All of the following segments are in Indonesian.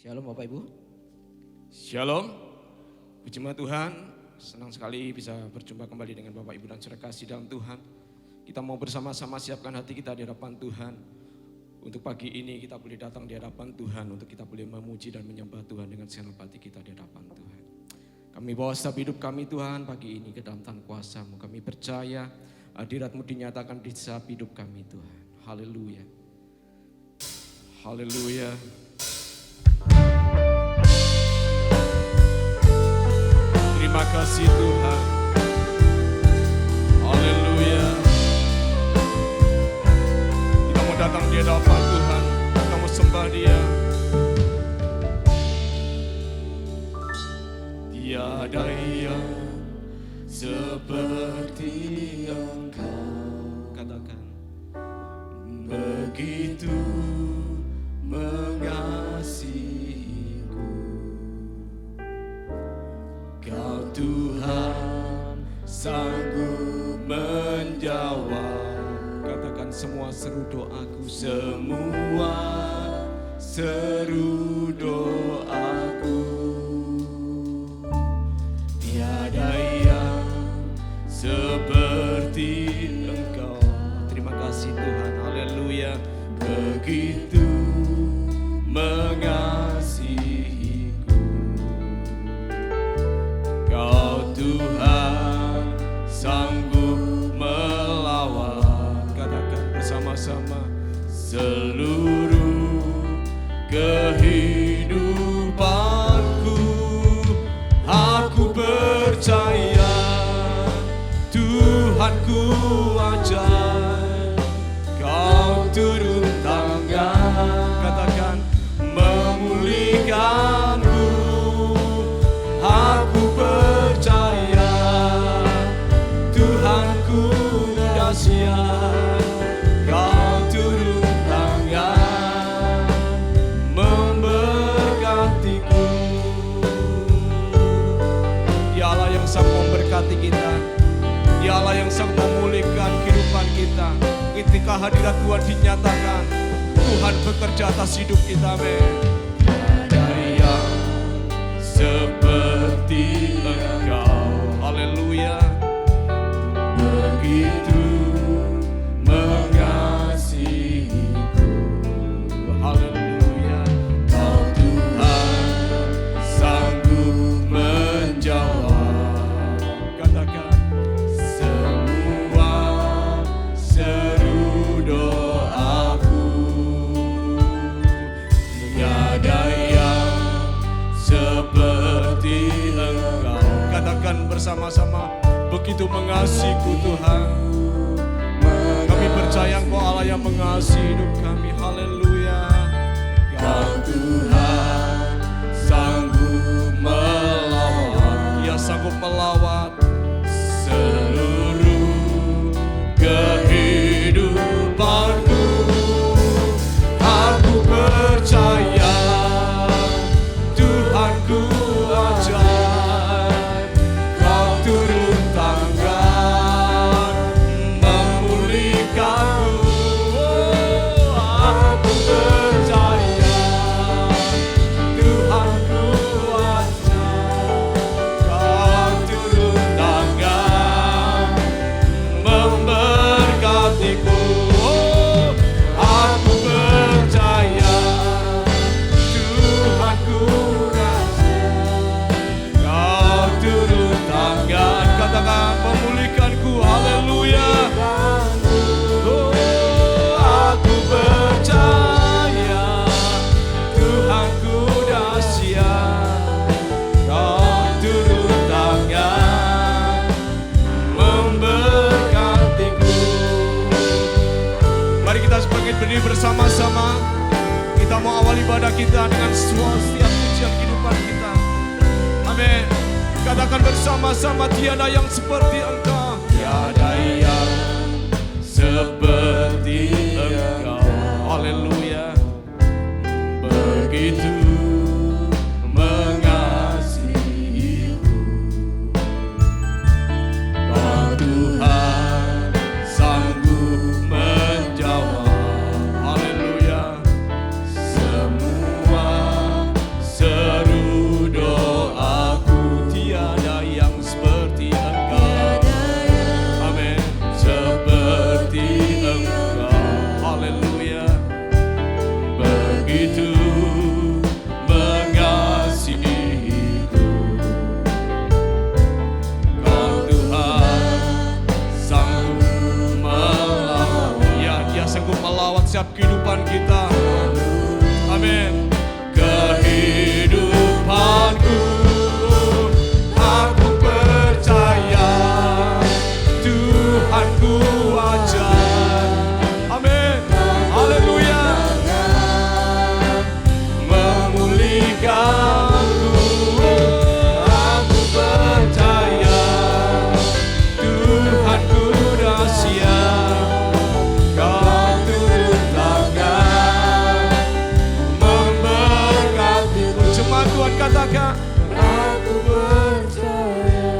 Shalom Bapak Ibu. Shalom, puji Tuhan, senang sekali bisa berjumpa kembali dengan Bapak Ibu dan saudara kasih dalam Tuhan. Kita mau bersama-sama siapkan hati kita di hadapan Tuhan. Untuk pagi ini kita boleh datang di hadapan Tuhan, untuk kita boleh memuji dan menyembah Tuhan dengan segenap hati kita di hadapan Tuhan. Kami bawa setiap hidup kami Tuhan pagi ini ke dalam tangan kuasa-Mu. Kami percaya hadirat-Mu dinyatakan di setiap hidup kami Tuhan. Haleluya. Haleluya. Terima kasih Tuhan. Haleluya. Kita mau datang di hadapan Tuhan. Kita mau sembah Dia. Tiada yang seperti Engkau. Katakan. Begitu mengasihiku. Kau Tuhan sanggup menjawab. Katakan semua seru doaku. Semua seru doaku. Tiada yang seperti Engkau. Terima kasih Tuhan. Haleluya. Begitu mengasihiku. Kau Tuhan sanggup melawat. Katakan bersama-sama. Seluruh kehidupanku aku percaya Tuhanku ajaib. Kau turun tangan. Katakan memulihkanku. Aku percaya Tuhanku dahsyat. Kau turun tangan memberkatiku. Ya Allah yang sanggup memberkati kita. Ya Allah yang sanggup memulihkan kehidupan kita. Ketika hadirat Tuhan dinyatakan, Tuhan bekerja atas hidup kita. Tiada yang seperti Engkau. Haleluya. Begitu mengasihiku. Haleluya. Kau Tuhan sanggup menjawab. Katakan semua seru doaku. Tiada yang seperti Engkau. Katakan bersama-sama. Begitu mengasihiku Tuhan. Kami percaya Engkau Allah yang mengasihi hidup kami. Haleluya. Kau Tuhan sanggup melawat. Dia sanggup melawat seluruh kehidupanku. Aku percaya Tuhanku ajaib. Kau turun tangan memulihkanku. Aku percaya Tuhanku ajaib. Kau turun tangan memberkatiku. Aku percaya Tuhanku dahsyat. Kau turun tangan. Katakan memulihkanku. Haleluya. Oh, aku percaya Tuhanku dahsyat. Kau turun tangan memberkatiku. Mari kita sebagai berdiri bersama-sama. Kita mau awal ibadah kita dengan setiap pujian kehidupan kita. Amin. Katakan bersama-sama. Tiada yang seperti Engkau. Tiada yang seperti Engkau. Haleluya. Begitu mengasihiku. Kau Tuhan sanggup menjawab. Haleluya. Semua katakan. Aku percaya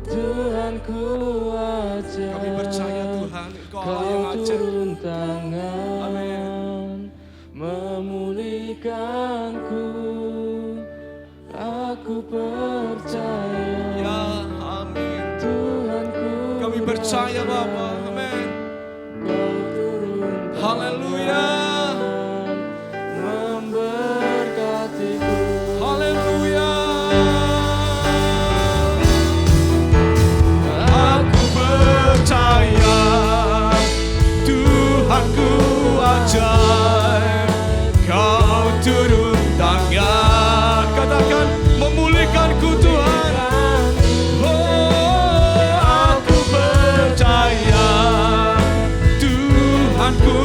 Tuhanku ajar. Kami percaya Tuhan, Engkau Allah Kau yang ajar. turun tangan, Amin. memulihkanku. Aku percaya Ya, amin. Tuhanku Kami percaya Bapa. Amin. Kau turun Haleluya. memberkatiku. Haleluya. Aku percaya Tuhanku ajaib. Kau turun tangan, katakan memulihkanku Tuhan. Oh, aku percaya Tuhanku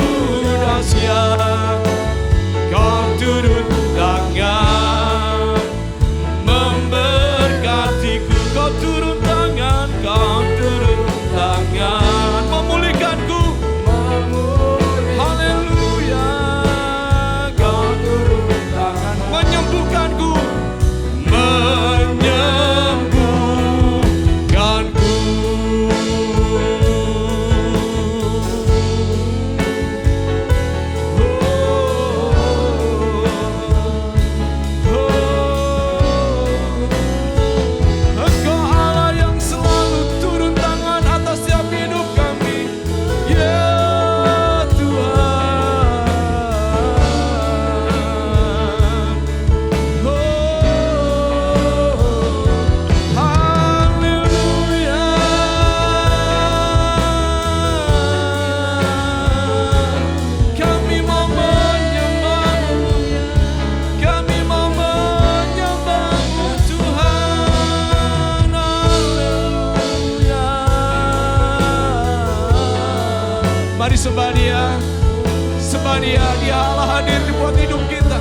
dahsyat. Kau turun tangan memberkatiku. Kau turun tangan, kau turun tangan memulihkanku. Haleluya. Kau turun tangan menyembuhkanku. Menyembuhkanku. Engkau Allah yang selalu turun tangan atas setiap hidup kami, ya Tuhan. Haleluya. Kami mau menyembah-Mu, kami mau menyembah-Mu Tuhan. Haleluya. Mari sembah Dia. Sembah Dia. Dia Allah hadir buat hidup kita.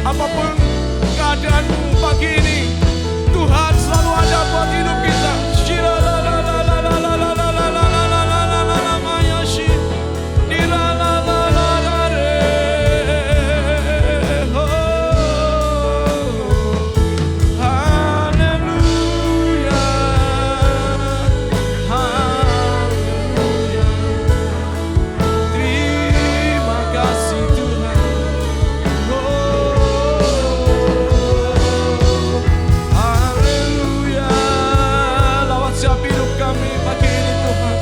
Apapun keadaanmu pagi ini, Tuhan selalu ada buat hidup kita. Haleluya. Haleluya. Terima kasih Tuhan. Haleluya. Lawat siap hidup kami pagi ini Tuhan.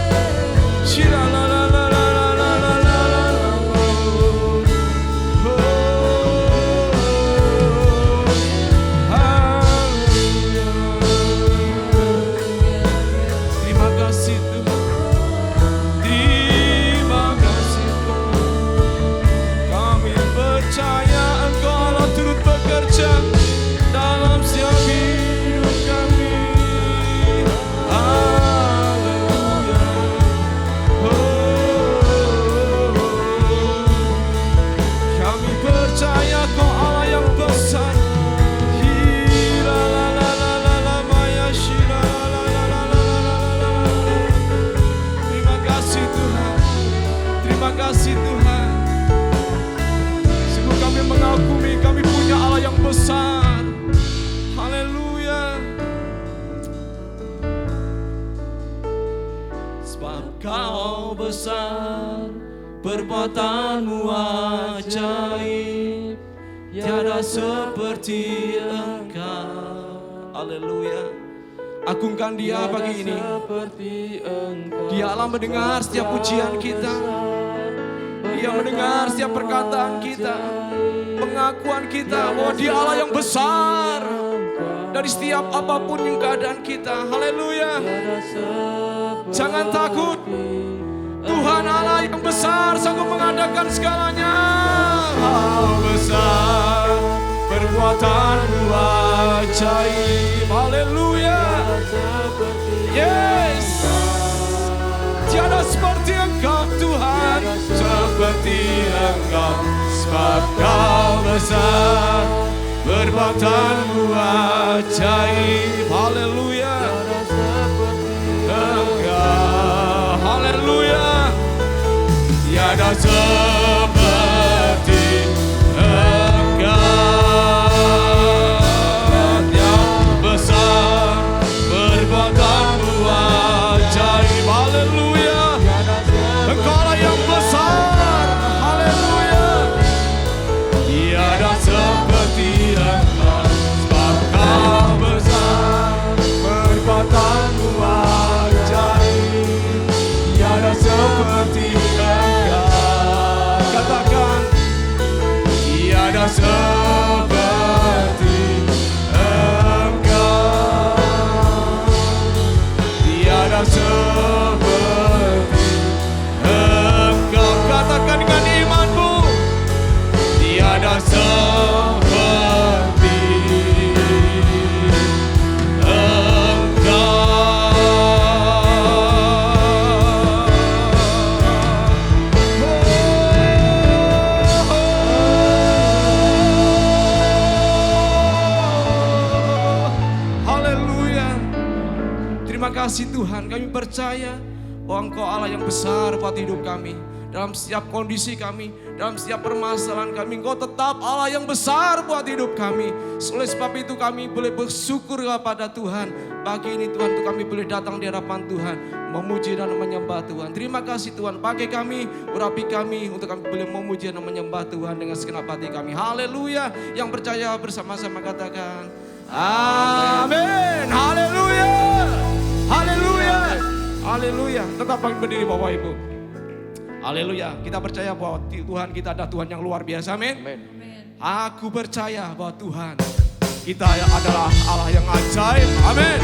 Terima kasih Tuhan. Terima kasih Tuhan. Kami percaya Engkau Allah turut bekerja dalam setiap hidup kami. Haleluya. Kami percaya Kau Allah yang besar. Terima kasih Tuhan. Terima kasih Tuhan. Sungguh kami mengakui kami punya Allah yang besar. Haleluya. Sebab Kau besar, perbuatan-Mu ajaib, tiada seperti Engkau. Haleluya. Agungkan Dia pagi ini. Dia Allah mendengar setiap pujian kita. Dia mendengar setiap perkataan kita, pengakuan kita bahwa Dia Allah yang besar dari setiap apapun yang keadaan kita. Haleluya. Jangan takut. Tuhan Allah yang besar sanggup mengadakan segalanya. Kau besar, perbuatan-Mu ajaib. Haleluya. Yes. Tiada seperti Engkau Tuhan, seperti Engkau. Sebab Kau besar, perbuatan-Mu ajaib. Haleluya. Engkau, haleluya. Tiada seperti Engkau. Tiada seperti Engkau, tiada seperti Engkau. Katakan dengan imanmu, tiada seperti Engkau. Haleluya. Terima kasih Tuhan, kami percaya bahwa Engkau Allah yang besar buat hidup kami. Dalam setiap kondisi kami, dalam setiap permasalahan kami, Engkau tetap Allah yang besar buat hidup kami. Oleh sebab itu kami boleh bersyukur kepada Tuhan. Pagi ini Tuhan, untuk kami boleh datang di hadapan Tuhan, memuji dan menyembah Tuhan. Terima kasih Tuhan, pakai kami, urapi kami, untuk kami boleh memuji dan menyembah Tuhan dengan segenap hati kami. Haleluya. Yang percaya bersama-sama katakan amin. Haleluya. Haleluya. Haleluya. Tetap berdiri Bapak Ibu. Haleluya. Kita percaya bahwa Tuhan kita adalah Tuhan yang luar biasa. Amin. Aku percaya bahwa Tuhan kita adalah Allah yang ajaib. Amin.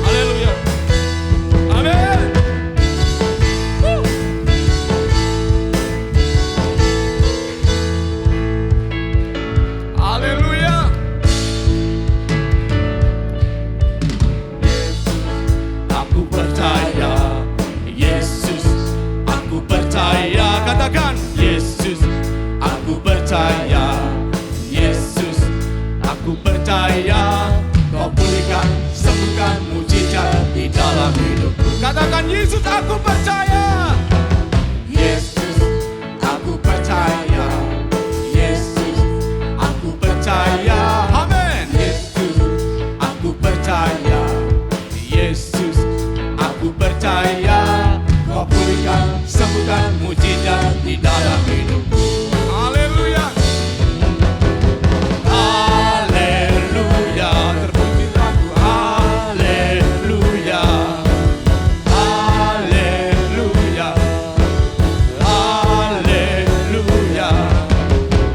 Haleluya. Amin. Haleluya. Aku percaya Yesus, aku percaya. Katakan Yesus, aku percaya. Yesus, aku percaya. Kau pulihkan, sembuhkan, mujizat di dalam hidupku. Katakan Yesus, aku percaya. Yesus, aku percaya. Yesus, aku percaya. Amin. Yesus, aku percaya. Yesus, aku percaya. Kau pulihkan, sembuhkan, mujizat di dalam hidupku. Haleluya. Haleluya. Terpuji lagu haleluya. Haleluya. Haleluya.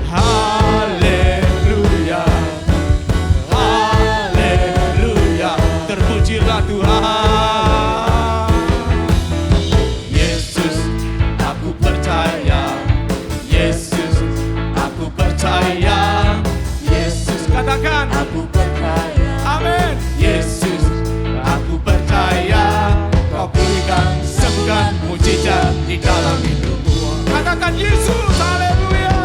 Haleluya. Haleluya. Terpujilah Tuhan. Yesus, aku percaya. Yesus, aku percaya. Yesus, katakan aku percaya. Amin. Yesus, aku percaya. Kau pulihkan, sembuhkan, mujizat di dalam hidupku. Katakan Yesus, haleluya.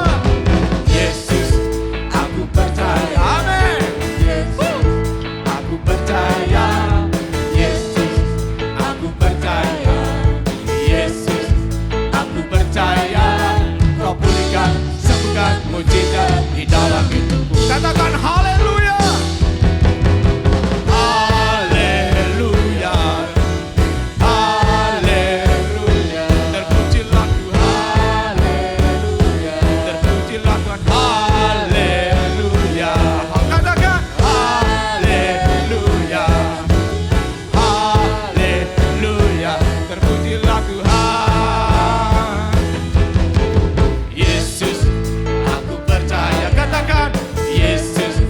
Yesus, aku percaya. Amin. Yesus, aku percaya. Yesus, aku percaya. Yesus, aku percaya. Kau pulihkan, sembuhkan, mujizat di dalam hidupku. Katakan haleluya. Haleluya. Haleluya. Terpujilah Tuhan. Haleluya. Terpujilah Tuhan. Haleluya. Katakan haleluya. Haleluya. Terpujilah Tuhan. Yesus, aku percaya. Katakan Yesus,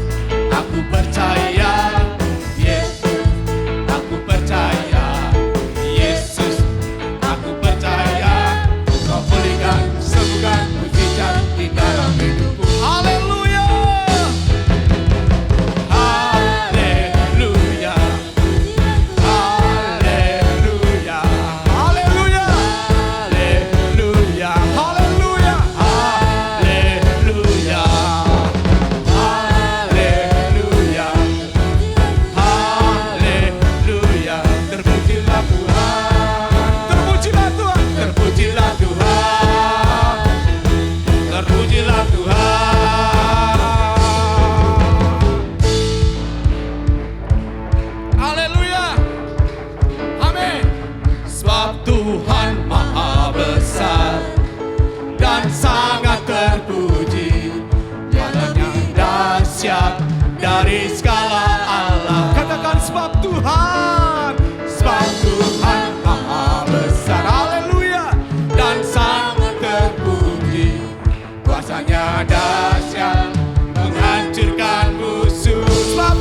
kuasanya dahsyat menghancurkan musuh. Sebab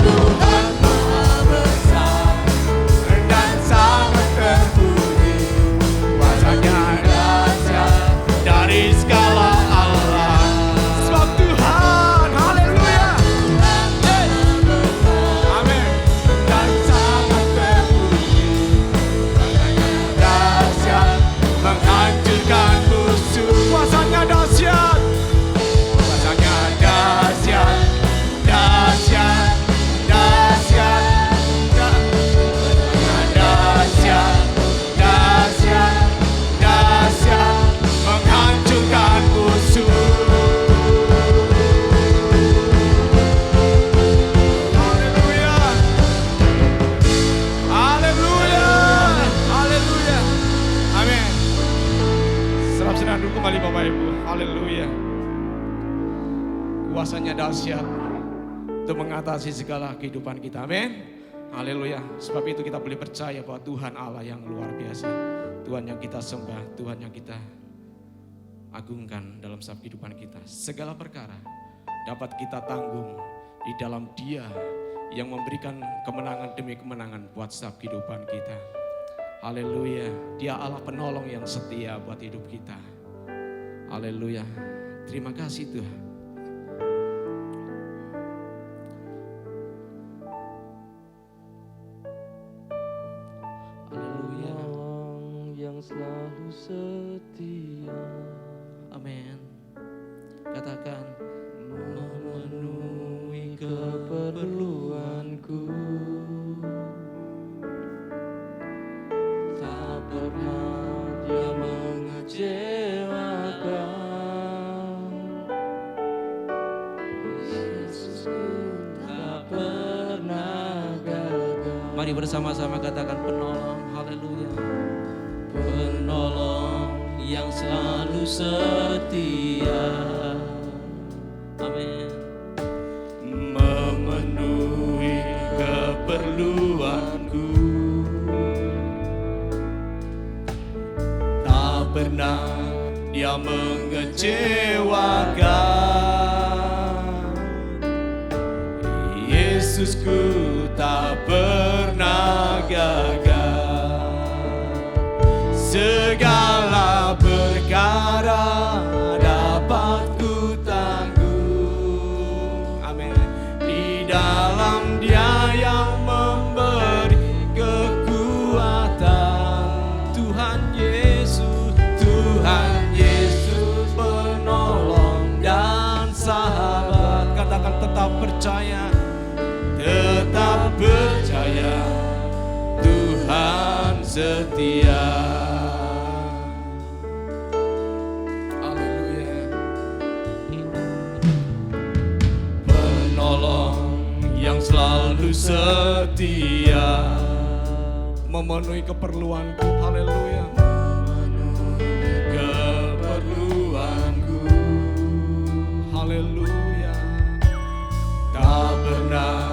Tuhan Maha besar dan sangat terpuji. Kuasanya dahsyat dari segala Allah. Sebab Tuhan, haleluya, amin, dan sangat terpuji. Kuasanya dahsyat menghancurkan musuh. Kuasanya dahsyat, kuasanya dahsyat, dahsyat, dahsyat, dahsyat, dahsyat, dahsyat, menghancurkan musuh. Haleluya, haleluya, haleluya, amin. Serap senandung kembali Bapak Ibu, haleluya. Kuasanya dahsyat untuk mengatasi segala kehidupan kita, amin. Haleluya. Sebab itu kita boleh percaya bahwa Tuhan Allah yang luar biasa, Tuhan yang kita sembah, Tuhan yang kita agungkan dalam setiap kehidupan kita. Segala perkara dapat kita tanggung di dalam Dia yang memberikan kemenangan demi kemenangan buat setiap kehidupan kita. Haleluya. Dia Allah penolong yang setia buat hidup kita. Haleluya. Terima kasih Tuhan. Haleluya. Penolong yang selalu setia, Amin. Katakan memenuhi keperluanku. Tak pernah Dia mengecewakan. Yesusku tak pernah gagal. mari bersama-sama katakan penolong. Haleluya. Penolong yang selalu setia. Amin. Memenuhi keperluanku. Tak pernah Dia mengecewakan. Yesusku tak pernah gagal. Segala perkara dapat ku tanggung. Amin. Di dalam Dia yang memberi kekuatan. Tuhan Yesus penolong dan sahabat. Katakan tetap percaya, Tuhan setia. Haleluya. Penolong yang selalu setia, memenuhi keperluanku. Haleluya. Keperluanku. Haleluya. Tak pernah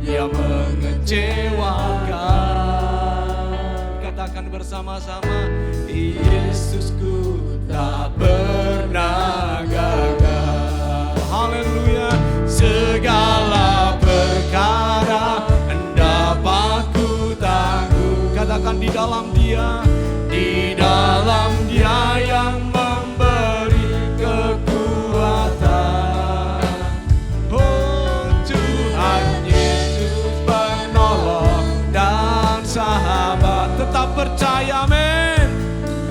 Dia mengecewakan. Katakan bersama-sama, Yesusku tak pernah gagal. Haleluya. Segala perkara dapat ku tanggung. Katakan di dalam Dia yang memberi kekuatan. Oh Tuhan Yesus penolong dan sahabat. Tetap percaya, amin.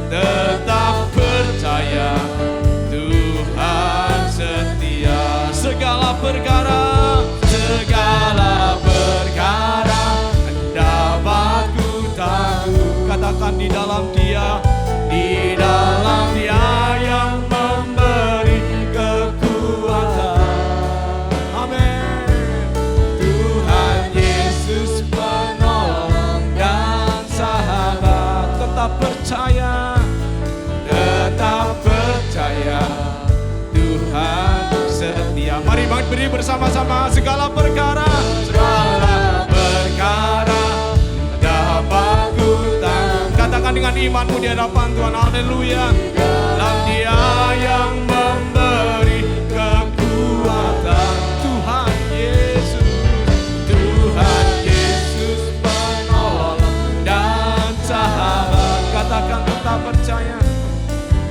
Tetap percaya, Tuhan setia. Segala perkara dapat ku tanggung. Katakan di dalam Dia yang memberi kekuatan. Amin. Tuhan Yesus penolong dan sahabat. Tetap percaya, Tuhan setia. Mari beri bersama-sama. Segala perkara dapat ku tanggung. Katakan dengan imanmu di hadapan Tuhan. Haleluya. Dan Dia yang memberi kekuatan. Tuhan Yesus, Tuhan Yesus penolong dan sahabat. Katakan tetap percaya,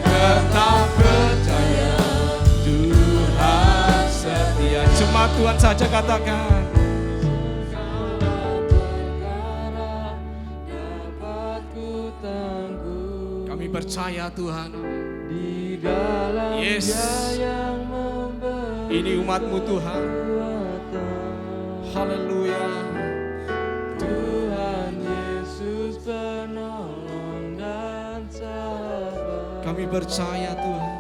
tetap percaya. Tuhan setia. Jemaat Tuhan saja katakan. Kami percaya Tuhan. Di dalam Yes. Dia yang memberi Ini umat-Mu Tuhan. kekuatan. Haleluya. Tuhan Yesus penolong dan sahabat. Kami percaya Tuhan.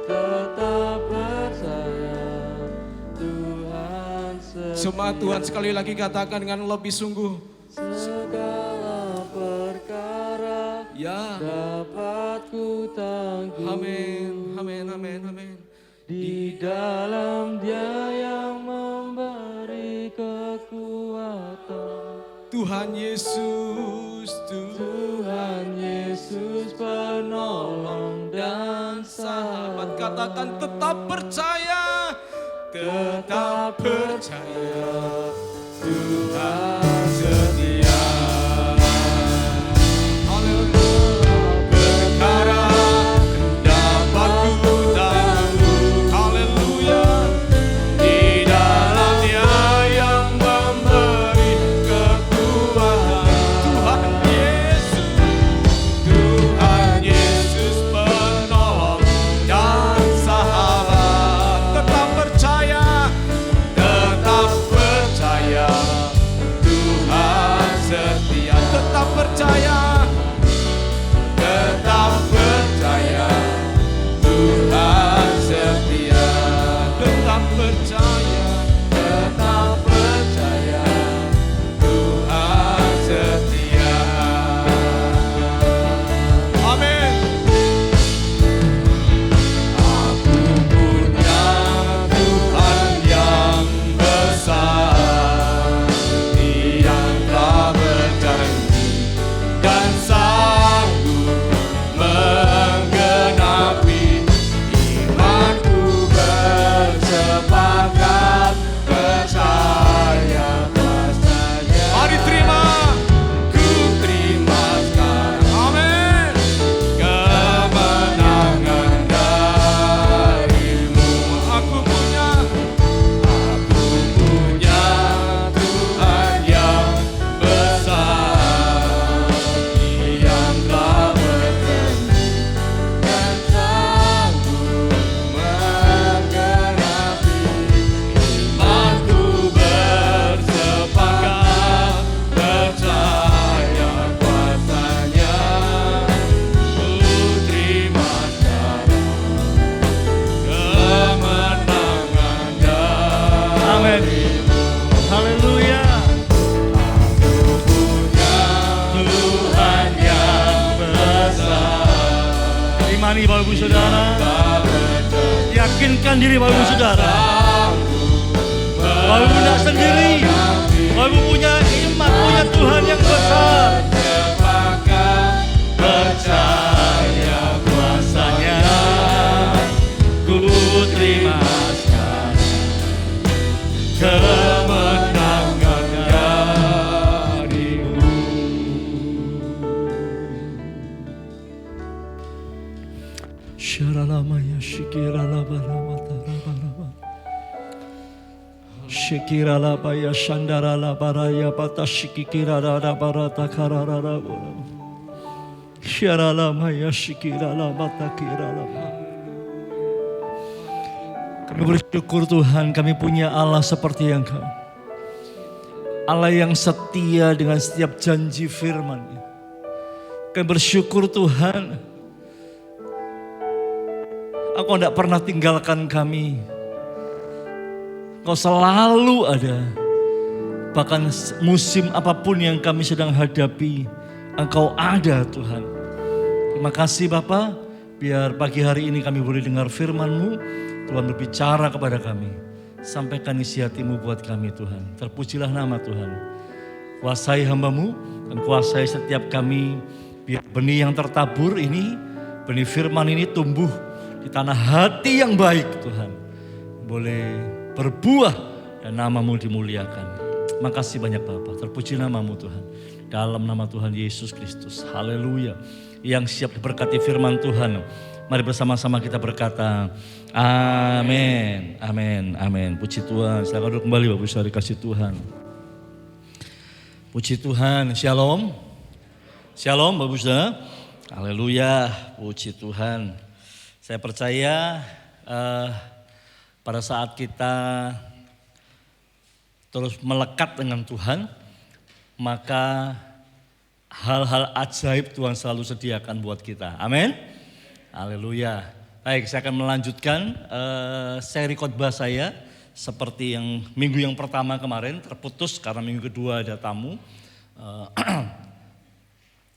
Tetap percaya Tuhan setia. Jemaat Tuhan sekali lagi katakan dengan lebih sungguh. Segala perkara Ya. dapat ku tangguh. Amin. Amin. Amin. Amin. Di dalam Dia yang memberi kekuatan. Tuhan Yesus, Tuhan Yesus penolong dan sahabat. sahabat. Katakan tetap percaya. Tetap percaya. Tuhan setia. Haleluya. Perkara dapat ku tangguh. Haleluya. Di dalam Dia yang memberi kekuatan. Tuhan Yesus, Tuhan Yesus penolong dan sahabat. Tetap percaya, tetap percaya. Tuhan setia. Tetap percaya, tetap percaya. Tuhan setia. Tetap percaya, tetap percaya. Tuhan setia. Amin. Aku punya Tuhan yang besar, Dia telah berjanji dan sanggup menggenapi. Imanku bersepakat percaya kuasa-Nya. Mari terima, ku terima sekarang. Amin. Kemenangan darimu. Aku punya Tuhan yang besar, yang telah berjanji dan sanggup menggenapi. Imanku bersepakat percaya kuasa-Nya. Ku terima sekarang kemenangan darimu. Haleluya. Tuhan yang besar, Imani Bapak Ibu Saudara. Yakinkan diri Bapak Ibu Saudara. Bapak Ibu tidak sendiri. Bapak Ibu punya iman, punya Tuhan yang besar. sepakat percaya kuasa-Nya. Ku terima sekarang Kemenangan darimu. Syaralamaya shikiralabarabarabaraba. Shikiralabaya shandaralabaraya patashikikiralabaratakarararaba. Syaralamaya shikiralabatakiralaba. Kami bersyukur Tuhan, kami punya Allah seperti Engkau. Allah yang setia dengan setiap janji firman-Nya. Kami bersyukur Tuhan, Engkau tidak pernah tinggalkan kami. Engkau selalu ada. Bahkan musim apapun yang kami sedang hadapi, Engkau ada Tuhan. Terima kasih Bapa, biar pagi hari ini kami boleh dengar firman-Mu. Tuhan berbicara kepada kami. Sampaikan isi hati-Mu buat kami Tuhan. Terpujilah nama Tuhan. Kuasai hamba-Mu dan kuasai setiap kami Biar benih yang tertabur ini, benih firman ini tumbuh di tanah hati yang baik Tuhan. Boleh berbuah dan nama-Mu dimuliakan. Makasih banyak Bapa, terpuji nama-Mu Tuhan. Dalam nama Tuhan Yesus Kristus, haleluya. Yang siap diberkati firman Tuhan, mari bersama-sama kita berkata, amin, amin, amin. Puji Tuhan, silakan duduk kembali Bapak Ibu Saudara kasih Tuhan. Puji Tuhan, shalom. Shalom Bapak Ibu Saudara, haleluya, puji Tuhan. Saya percaya pada saat kita terus melekat dengan Tuhan, maka hal-hal ajaib Tuhan selalu sediakan buat kita. Amin. Haleluya. Baik, saya akan melanjutkan seri khotbah saya seperti yang minggu yang pertama kemarin terputus karena minggu kedua ada tamu.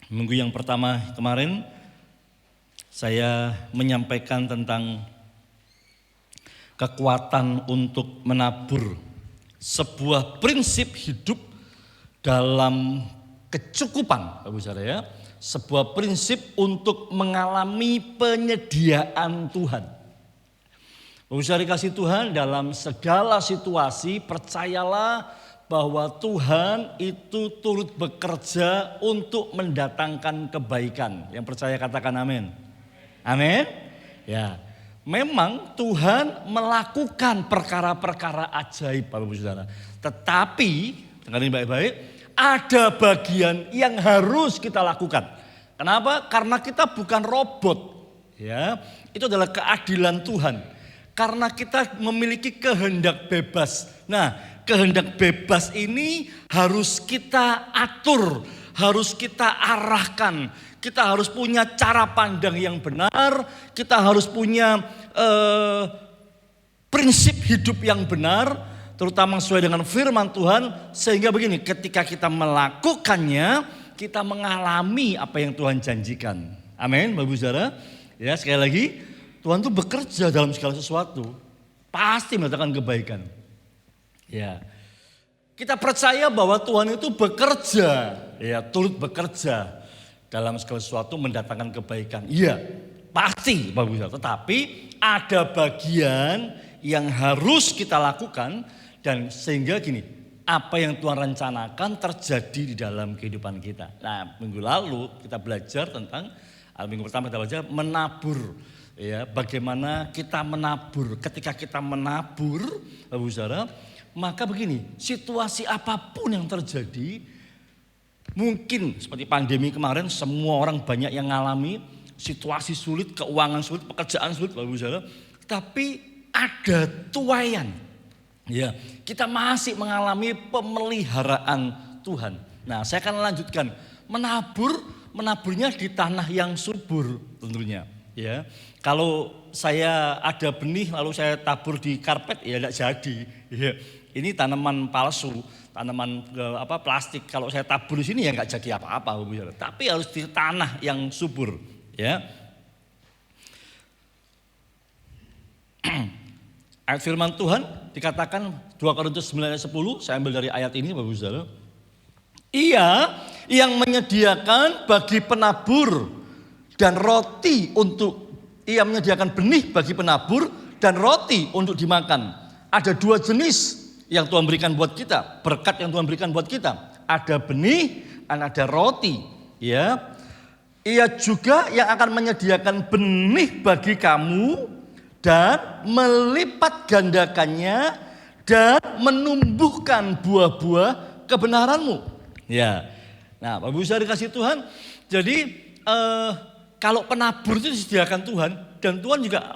Minggu yang pertama kemarin saya menyampaikan tentang kekuatan untuk menabur, sebuah prinsip hidup dalam kecukupan, Bapak Saudara ya. Sebuah prinsip untuk mengalami penyediaan Tuhan. Bapak Saudara kasih Tuhan, dalam segala situasi percayalah bahwa Tuhan itu turut bekerja untuk mendatangkan kebaikan. Yang percaya katakan amin. Amin. Ya, memang Tuhan melakukan perkara-perkara ajaib Bapak Saudara. Tetapi, dengarin baik-baik, ada bagian yang harus kita lakukan. Kenapa? Karena kita bukan robot. Ya, itu adalah keadilan Tuhan. Karena kita memiliki kehendak bebas. Nah, kehendak bebas ini harus kita atur, harus kita arahkan. Kita harus punya cara pandang yang benar, kita harus punya prinsip hidup yang benar, terutama sesuai dengan firman Tuhan, sehingga begini, ketika kita melakukannya, kita mengalami apa yang Tuhan janjikan. Amin, Bapak Ibu Saudara. Ya, sekali lagi, Tuhan itu bekerja dalam segala sesuatu, pasti mendatangkan kebaikan. Ya, kita percaya bahwa Tuhan itu bekerja, ya, turut bekerja dalam segala sesuatu mendatangkan kebaikan. Iya, pasti, Bapak Ibu Saudara. Tetapi ada bagian yang harus kita lakukan. Dan sehingga gini, apa yang Tuhan rencanakan terjadi di dalam kehidupan kita. Nah, minggu lalu kita belajar tentang, minggu pertama kita belajar menabur. Ya, bagaimana kita menabur. Ketika kita menabur, Bapak Ibu Saudara, maka begini, situasi apapun yang terjadi, mungkin seperti pandemi kemarin, semua orang banyak yang mengalami situasi sulit, keuangan sulit, pekerjaan sulit, Bapak Ibu Saudara. Tapi ada tuaian. Ya, kita masih mengalami pemeliharaan Tuhan. Nah, saya akan lanjutkan menaburnya di tanah yang subur tentunya. Ya, kalau saya ada benih lalu saya tabur di karpet, ya tidak jadi. Ya, ini tanaman palsu, tanaman plastik. Kalau saya tabur di sini ya nggak jadi apa-apa, tapi harus di tanah yang subur. Ya. Ayat firman Tuhan dikatakan 2 Korintus 9 ayat 10, saya ambil dari ayat ini Bapak Saudara. Ia yang menyediakan bagi penabur dan roti ia menyediakan benih bagi penabur dan roti untuk dimakan. Ada dua jenis yang Tuhan berikan buat kita, berkat yang Tuhan berikan buat kita. Ada benih dan ada roti, ya. Ia juga yang akan menyediakan benih bagi kamu dan melipat gandakannya dan menumbuhkan buah-buah kebenaranmu. Ya, nah Bapak Ibu Saudara dikasih Tuhan. Jadi kalau penabur itu disediakan Tuhan, dan Tuhan juga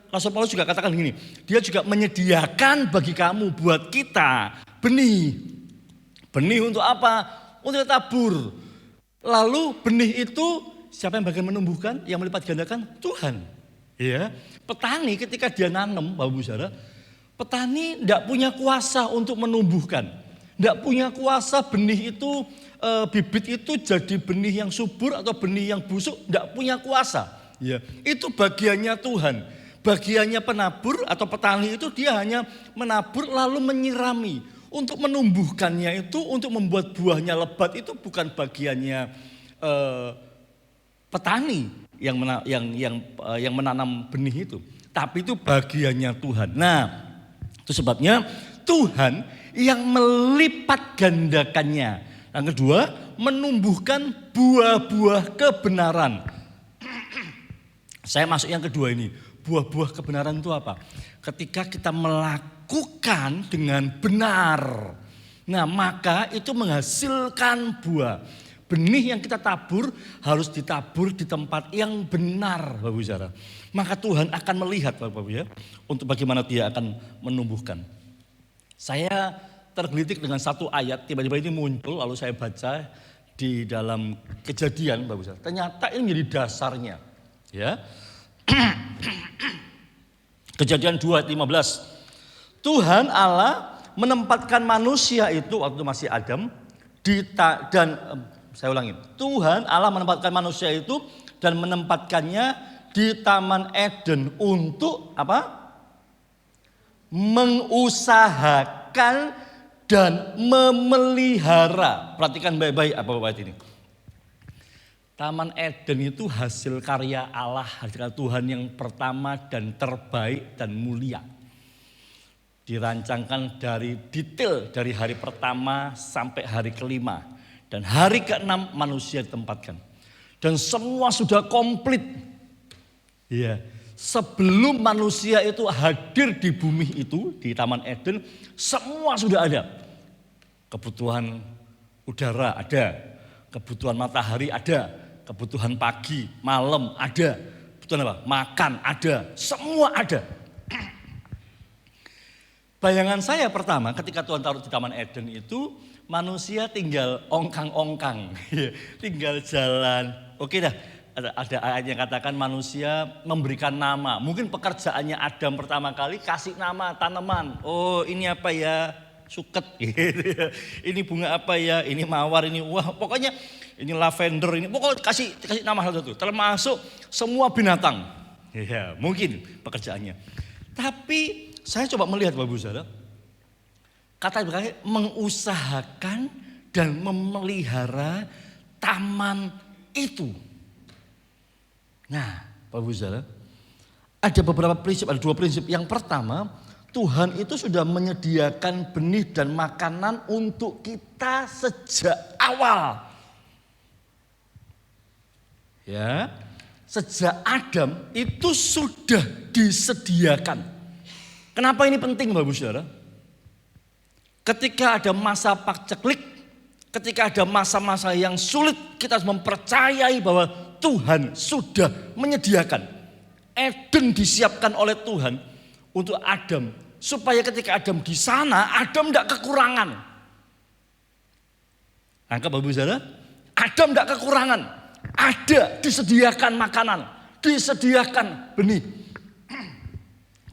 Rasul Paulus juga katakan gini, dia juga menyediakan bagi kamu, buat kita benih. Benih untuk apa? Untuk tabur. Lalu benih itu siapa yang bagian menumbuhkan, yang melipat gandakan? Tuhan. Ya, petani ketika dia nanam, Bapak Ibu Saudara, petani tidak punya kuasa untuk menumbuhkan, tidak punya kuasa benih itu, bibit itu jadi benih yang subur atau benih yang busuk, tidak punya kuasa. Ya, itu bagiannya Tuhan. Bagiannya penabur atau petani itu dia hanya menabur lalu menyirami. Untuk menumbuhkannya itu, untuk membuat buahnya lebat itu bukan bagiannya petani yang menanam benih itu, tapi itu bagiannya Tuhan. Nah, itu sebabnya Tuhan yang melipat gandakannya. Yang kedua, menumbuhkan buah-buah kebenaran. Saya masuk yang kedua ini. Buah-buah kebenaran itu apa? Ketika kita melakukan dengan benar, nah maka itu menghasilkan buah. Benih yang kita tabur harus ditabur di tempat yang benar, Bapak Ibu Saudara. Maka Tuhan akan melihat, Bapak Ibu ya, untuk bagaimana Dia akan menumbuhkan. Saya tergelitik dengan satu ayat, tiba-tiba ini muncul, lalu saya baca di dalam Kejadian, Bapak Ibu Saudara. Ternyata ini menjadi dasarnya, ya. Kejadian 2:15. Tuhan Allah menempatkan manusia itu waktu masih Adam saya ulangi. Tuhan Allah menempatkan manusia itu dan menempatkannya di Taman Eden untuk apa? Mengusahakan dan memelihara. Perhatikan baik-baik apa ayat ini. Taman Eden itu hasil karya Allah, hasil Tuhan yang pertama dan terbaik dan mulia. Dirancangkan dari detail dari hari pertama sampai hari kelima. Dan hari ke-6 manusia ditempatkan. Dan semua sudah komplit. Ya, sebelum manusia itu hadir di bumi itu, di Taman Eden, semua sudah ada. Kebutuhan udara ada, kebutuhan matahari ada, kebutuhan pagi, malam ada, kebutuhan apa? Makan ada, semua ada. Bayangan saya pertama ketika Tuhan taruh di Taman Eden itu, manusia tinggal ongkang-ongkang, tinggal jalan. Oke dah, ada ayat yang katakan manusia memberikan nama. Mungkin pekerjaannya Adam pertama kali kasih nama tanaman. Oh ini apa ya? Suket. Ini bunga apa ya? Ini mawar, ini wah pokoknya ini lavender, ini pokoknya kasih nama satu. Termasuk semua binatang. Ya mungkin pekerjaannya. Tapi saya coba melihat Bapak Ibu Saudara. Kata mengusahakan dan memelihara taman itu. Nah, Bapak Ibu Saudara, ada beberapa prinsip, ada dua prinsip. Yang pertama, Tuhan itu sudah menyediakan benih dan makanan untuk kita sejak awal. Ya, sejak Adam itu sudah disediakan. Kenapa ini penting Bapak Ibu Saudara? Ketika ada masa paceklik, ketika ada masa-masa yang sulit, kita harus mempercayai bahwa Tuhan sudah menyediakan. Eden disiapkan oleh Tuhan untuk Adam, supaya ketika Adam di sana, Adam tidak kekurangan. Angkat Bapak Ibu Saudara, Adam tidak kekurangan. Ada, disediakan makanan, disediakan benih.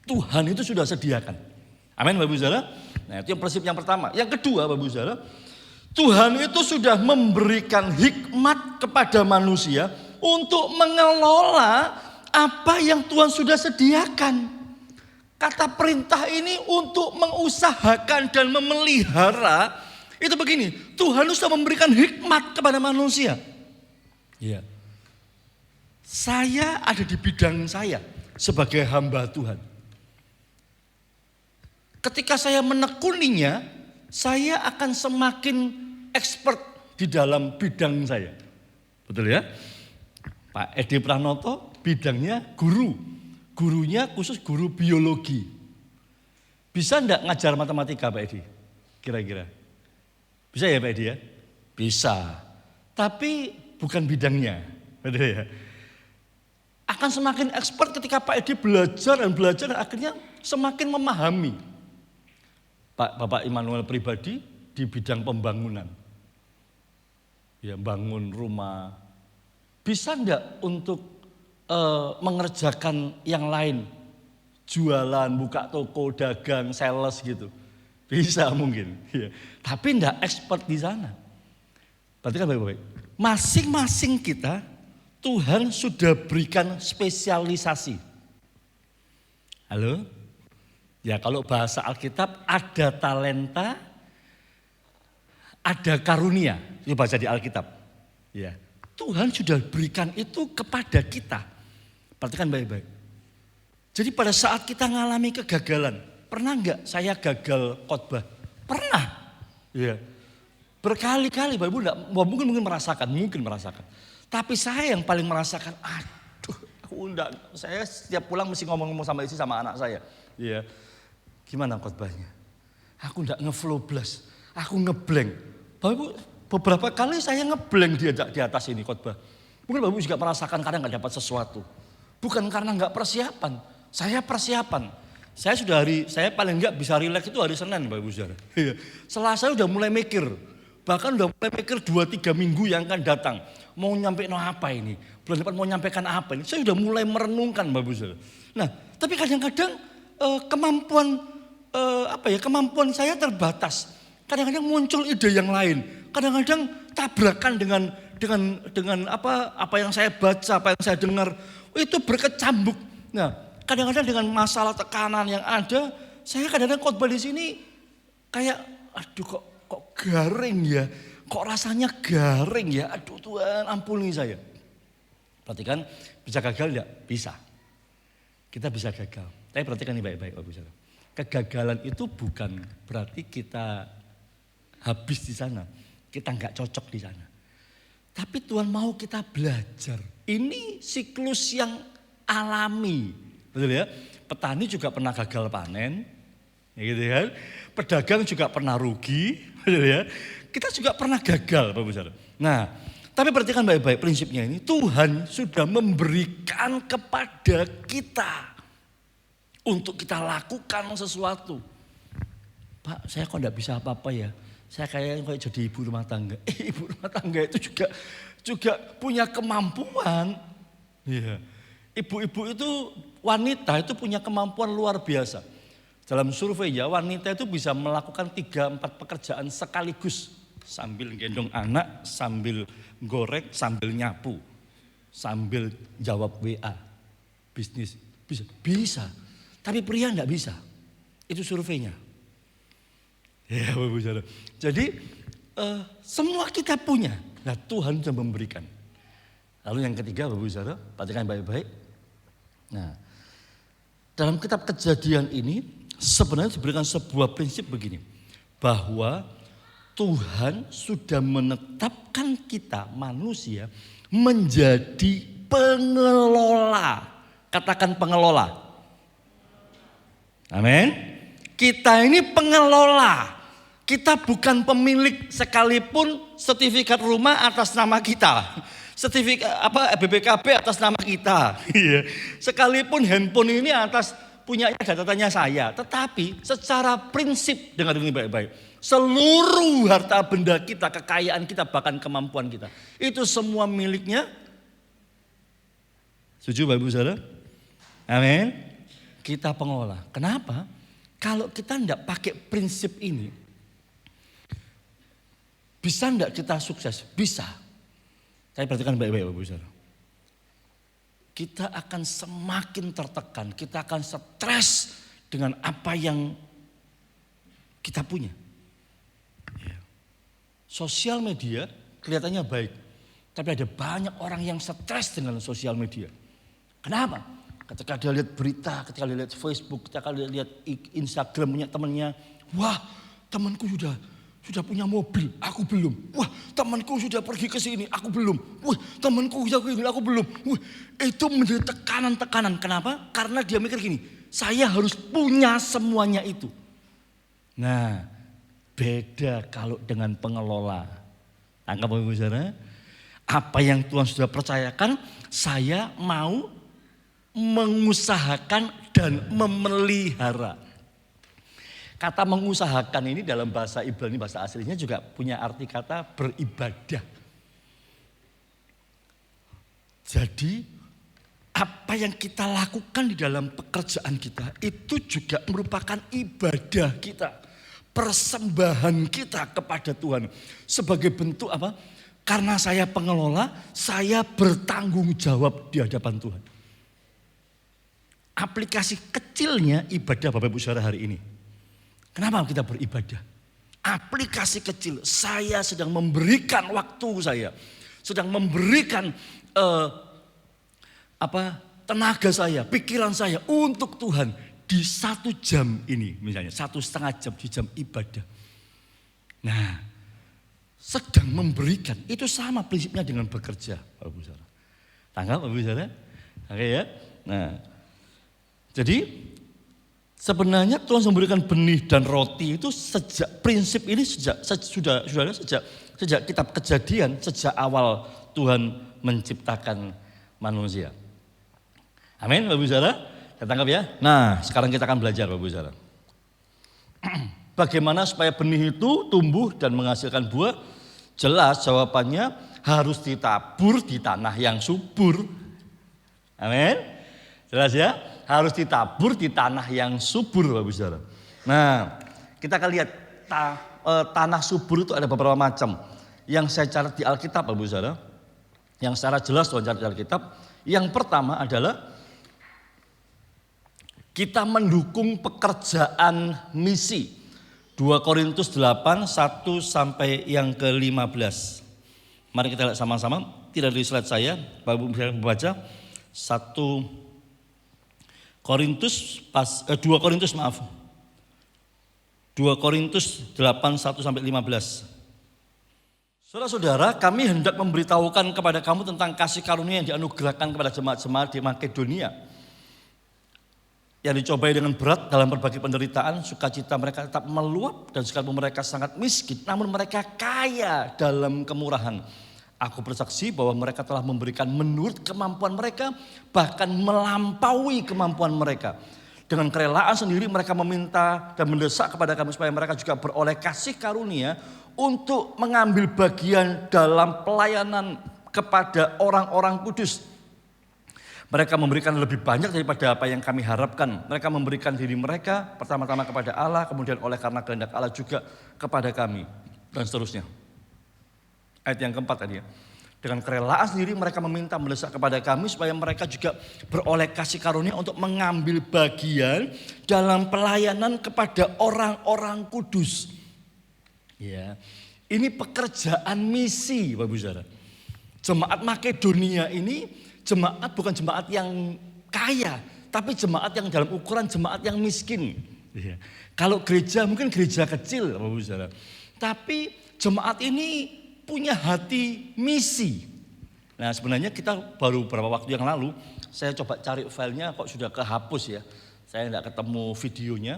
Tuhan itu sudah sediakan. Amin Bapak Ibu Saudara. Nah itu yang prinsip yang pertama. Yang kedua Bapak Ibu Saudara, Tuhan itu sudah memberikan hikmat kepada manusia untuk mengelola apa yang Tuhan sudah sediakan. Kata perintah ini untuk mengusahakan dan memelihara itu begini. Tuhan sudah memberikan hikmat kepada manusia. Iya. Saya ada di bidang saya sebagai hamba Tuhan. Ketika saya menekuninya, saya akan semakin expert di dalam bidang saya. Betul ya? Pak Edi Pranoto bidangnya guru. Gurunya khusus guru biologi. Bisa enggak ngajar matematika Pak Edi? Kira-kira. Bisa ya Pak Edi ya? Bisa. Tapi bukan bidangnya. Betul ya? Akan semakin expert ketika Pak Edi belajar dan akhirnya semakin memahami. Bapak Immanuel pribadi di bidang pembangunan. Ya, bangun rumah. Bisa enggak untuk mengerjakan yang lain? Jualan, buka toko, dagang, sales gitu. Bisa mungkin. Ya. Tapi enggak expert di sana. Berarti kan baik-baik. Masing-masing kita Tuhan sudah berikan spesialisasi. Halo? Ya kalau bahasa Alkitab ada talenta, ada karunia. Itu baca di Alkitab. Ya, Tuhan sudah berikan itu kepada kita. Perhatikan baik-baik. Jadi pada saat kita mengalami kegagalan, pernah enggak saya gagal khotbah? Pernah. Ya. Berkali-kali Bapak Ibu enggak, mungkin merasakan. Tapi saya yang paling merasakan, aduh, saya setiap pulang mesti ngomong sama istri sama anak saya. Iya. Gimana khotbahnya? Aku enggak ngeflow blast, aku ngeblank. Bapak Ibu, beberapa kali saya ngeblank di atas ini khotbah. Mungkin Bapak Ibu juga merasakan kadang enggak dapat sesuatu. Bukan karena enggak persiapan, saya persiapan. Saya paling enggak bisa rileks itu hari Senin Bapak Ibu Saudara. Iya. Selasa udah mulai mikir. Bahkan udah mulai mikir 2-3 minggu yang akan datang. Mau nyampe apa ini? Bulan depan mau nyampaikan apa ini? Saya udah mulai merenungkan Bapak Ibu Saudara. Nah, tapi kadang-kadang kemampuan saya terbatas. Kadang-kadang muncul ide yang lain. Kadang-kadang tabrakan dengan apa yang saya baca, apa yang saya dengar. Itu berkecambuk. Nah, kadang-kadang dengan masalah tekanan yang ada, saya kadang-kadang khotbah di sini kayak aduh kok garing ya. Kok rasanya garing ya. Aduh Tuhan ampuni saya. Perhatikan bisa gagal enggak? Bisa. Kita bisa gagal. Tapi perhatikan ini baik-baik Bapak Ibu. Kegagalan itu bukan berarti kita habis di sana. Kita enggak cocok di sana. Tapi Tuhan mau kita belajar. Ini siklus yang alami. Betul ya? Petani juga pernah gagal panen. Ya gitu kan? Pedagang juga pernah rugi. Betul ya? Kita juga pernah gagal Bapak Ibu. Nah, tapi perhatikan baik-baik prinsipnya ini. Tuhan sudah memberikan kepada kita untuk kita lakukan sesuatu. Pak, saya kok enggak bisa apa-apa ya. Saya kayak jadi ibu rumah tangga. Ibu rumah tangga itu juga punya kemampuan. Iya. Ibu-ibu itu wanita itu punya kemampuan luar biasa. Dalam survei ya wanita itu bisa melakukan 3-4 pekerjaan sekaligus. Sambil gendong anak, sambil goreng, sambil nyapu. Sambil jawab WA. Bisnis. Bisa. Tapi pria enggak bisa. Itu surveinya. Ya Bapak Saudara. Jadi semua kita punya. Nah Tuhan sudah memberikan. Lalu yang ketiga Bapak Saudara, perhatikan baik-baik. Nah, dalam kitab Kejadian ini sebenarnya diberikan sebuah prinsip begini. Bahwa Tuhan sudah menetapkan kita manusia menjadi pengelola. Katakan pengelola. Amin. Kita ini pengelola. Kita bukan pemilik sekalipun sertifikat rumah atas nama kita. Sertifikat BPKB atas nama kita. Sekalipun handphone ini punyanya datanya saya. Tetapi secara prinsip, dengar ini baik-baik. Seluruh harta benda kita, kekayaan kita, bahkan kemampuan kita. Itu semua miliknya. Setuju Bapak Ibu Saudara? Amin. Kita pengelola. Kenapa? Kalau kita tidak pakai prinsip ini, bisa tidak kita sukses? Bisa. Saya perhatikan baik-baik Bapak Ibu Saudara. Kita akan semakin tertekan, kita akan stres dengan apa yang kita punya. Sosial media kelihatannya baik, tapi ada banyak orang yang stres dengan sosial media. Kenapa? Ketika dia lihat berita, ketika dia lihat Facebook, ketika dia lihat Instagram punya temannya, wah temanku sudah punya mobil, aku belum. Wah temanku sudah pergi ke sini, aku belum. Wah temanku sudah pergi, aku belum. Wah itu menjadi tekanan. Kenapa? Karena dia mikir gini, saya harus punya semuanya itu. Nah beda kalau dengan pengelola. Anggap Bapak Ibu Saudara, apa yang Tuhan sudah percayakan, saya mau mengusahakan dan memelihara. Kata mengusahakan ini dalam bahasa Ibrani, bahasa aslinya juga punya arti kata beribadah. Jadi apa yang kita lakukan di dalam pekerjaan kita itu juga merupakan ibadah kita. Persembahan kita kepada Tuhan. Sebagai bentuk apa? Karena saya pengelola, saya bertanggung jawab di hadapan Tuhan. Aplikasi kecilnya ibadah Bapak Ibu Saudara hari ini. Kenapa kita beribadah? Aplikasi kecil, saya sedang memberikan waktu saya. sedang memberikan tenaga saya, pikiran saya untuk Tuhan di 1 jam ini, misalnya 1,5 jam di jam ibadah. Nah, sedang memberikan, itu sama prinsipnya dengan bekerja, Bapak Saudara. Tangkap Bapak Saudara? Oke ya. Nah, jadi sebenarnya Tuhan memberikan benih dan roti itu prinsip ini sudah sejak kitab Kejadian, sejak awal Tuhan menciptakan manusia. Amin, Bapak Saudara. Saya tangkap ya. Nah, sekarang kita akan belajar, Bapak Saudara. Bagaimana supaya benih itu tumbuh dan menghasilkan buah? Jelas jawabannya harus ditabur di tanah yang subur. Amin. Jelas ya? Harus ditabur di tanah yang subur, Bapak Saudara. Nah, kita akan lihat tanah subur itu ada beberapa macam. Yang saya catat di Alkitab, Bapak Saudara. Yang secara jelas Tuhan catat di Alkitab. Yang pertama adalah kita mendukung pekerjaan misi. 2 Korintus 8, 1 sampai yang ke-15. Mari kita lihat sama-sama. Tidak di slide saya, Bapak Ibu bisa membaca. 2 Korintus 8, 1 sampai 15. Saudara-saudara, kami hendak memberitahukan kepada kamu tentang kasih karunia yang dianugerahkan kepada jemaat-jemaat di Makedonia. Yang dicobai dengan berat dalam berbagai penderitaan, sukacita mereka tetap meluap dan sekalipun mereka sangat miskin, namun mereka kaya dalam kemurahan. Aku bersaksi bahwa mereka telah memberikan menurut kemampuan mereka, bahkan melampaui kemampuan mereka. Dengan kerelaan sendiri mereka meminta dan mendesak kepada kami supaya mereka juga beroleh kasih karunia untuk mengambil bagian dalam pelayanan kepada orang-orang kudus. Mereka memberikan lebih banyak daripada apa yang kami harapkan. Mereka memberikan diri mereka pertama-tama kepada Allah, kemudian oleh karena kehendak Allah juga kepada kami, dan seterusnya. Ayat yang keempat tadi ya. Dengan kerelaan sendiri mereka meminta mendesak kepada kami supaya mereka juga beroleh kasih karunia untuk mengambil bagian dalam pelayanan kepada orang-orang kudus. Ya, ini pekerjaan misi, Bapak Saudara. Jemaat Makedonia ini jemaat bukan jemaat yang kaya, tapi jemaat yang dalam ukuran jemaat yang miskin. Ya. Kalau gereja mungkin gereja kecil, Bapak Saudara. Tapi jemaat ini punya hati misi. Nah, sebenarnya kita baru beberapa waktu yang lalu, saya coba cari filenya kok sudah kehapus ya. Saya tidak ketemu videonya.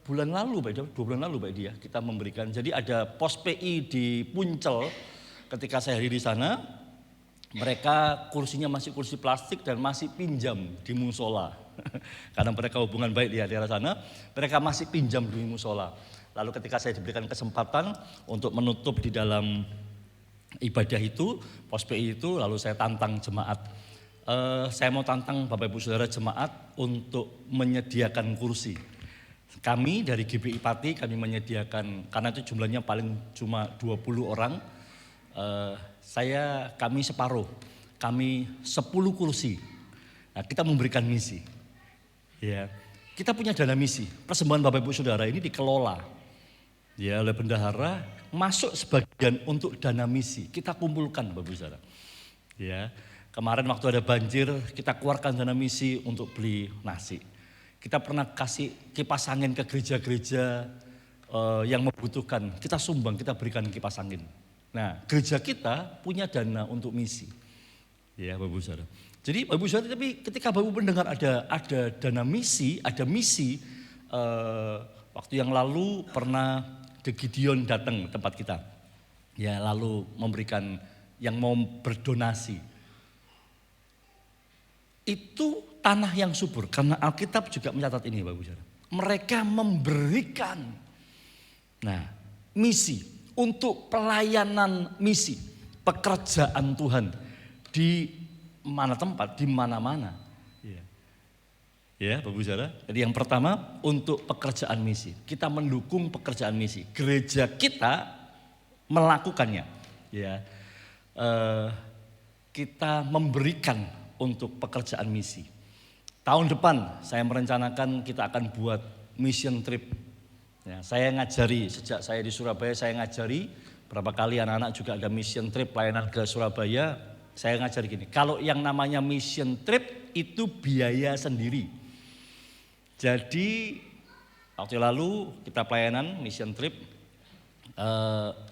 Bulan lalu, Pak Dia, 2 bulan lalu Pak Dia, kita memberikan. Jadi ada pos PI di Puncel. Ketika saya hadir di sana, mereka kursinya masih kursi plastik dan masih pinjam di musola. Karena mereka hubungan baik di daerah sana, mereka masih pinjam di musola. Lalu ketika saya diberikan kesempatan untuk menutup di dalam ibadah itu, pos PI itu, lalu saya tantang jemaat. Saya mau tantang Bapak Ibu Saudara jemaat untuk menyediakan kursi. Kami dari GBI Pati, kami menyediakan, karena itu jumlahnya paling cuma 20 orang. Kami separuh, kami 10 kursi. Nah, kita memberikan misi. Ya, kita punya dana misi. Persembahan Bapak Ibu Saudara ini dikelola ya oleh bendahara, masuk sebagian untuk dana misi. Kita kumpulkan Bapak Ibu Saudara. Ya, kemarin waktu ada banjir, kita keluarkan dana misi untuk beli nasi. Kita pernah kasih kipas angin ke gereja-gereja yang membutuhkan. Kita sumbang, kita berikan kipas angin. Nah, gereja kita punya dana untuk misi. Ya, Bapak Ibu Saudara. Jadi Bapak Ibu Saudara, tapi ketika Bapak Ibu mendengar ada dana misi, ada misi, waktu yang lalu pernah The Gideon datang ke tempat kita. Ya, lalu memberikan yang mau berdonasi. Itu tanah yang subur, karena Alkitab juga mencatat ini Bapak Ibu Saudara. Mereka memberikan misi untuk pelayanan misi, pekerjaan Tuhan di mana tempat, di mana-mana. Ya, Bapak Ibu Saudara. Jadi yang pertama untuk pekerjaan misi. Kita mendukung pekerjaan misi. Gereja kita melakukannya. Ya, kita memberikan untuk pekerjaan misi. Tahun depan saya merencanakan kita akan buat mission trip. Ya, saya ngajari, sejak saya di Surabaya saya ngajari Berapa kali anak-anak juga ada mission trip pelayanan ke Surabaya, saya ngajar gini, kalau yang namanya mission trip itu biaya sendiri. Jadi waktu lalu kita pelayanan mission trip,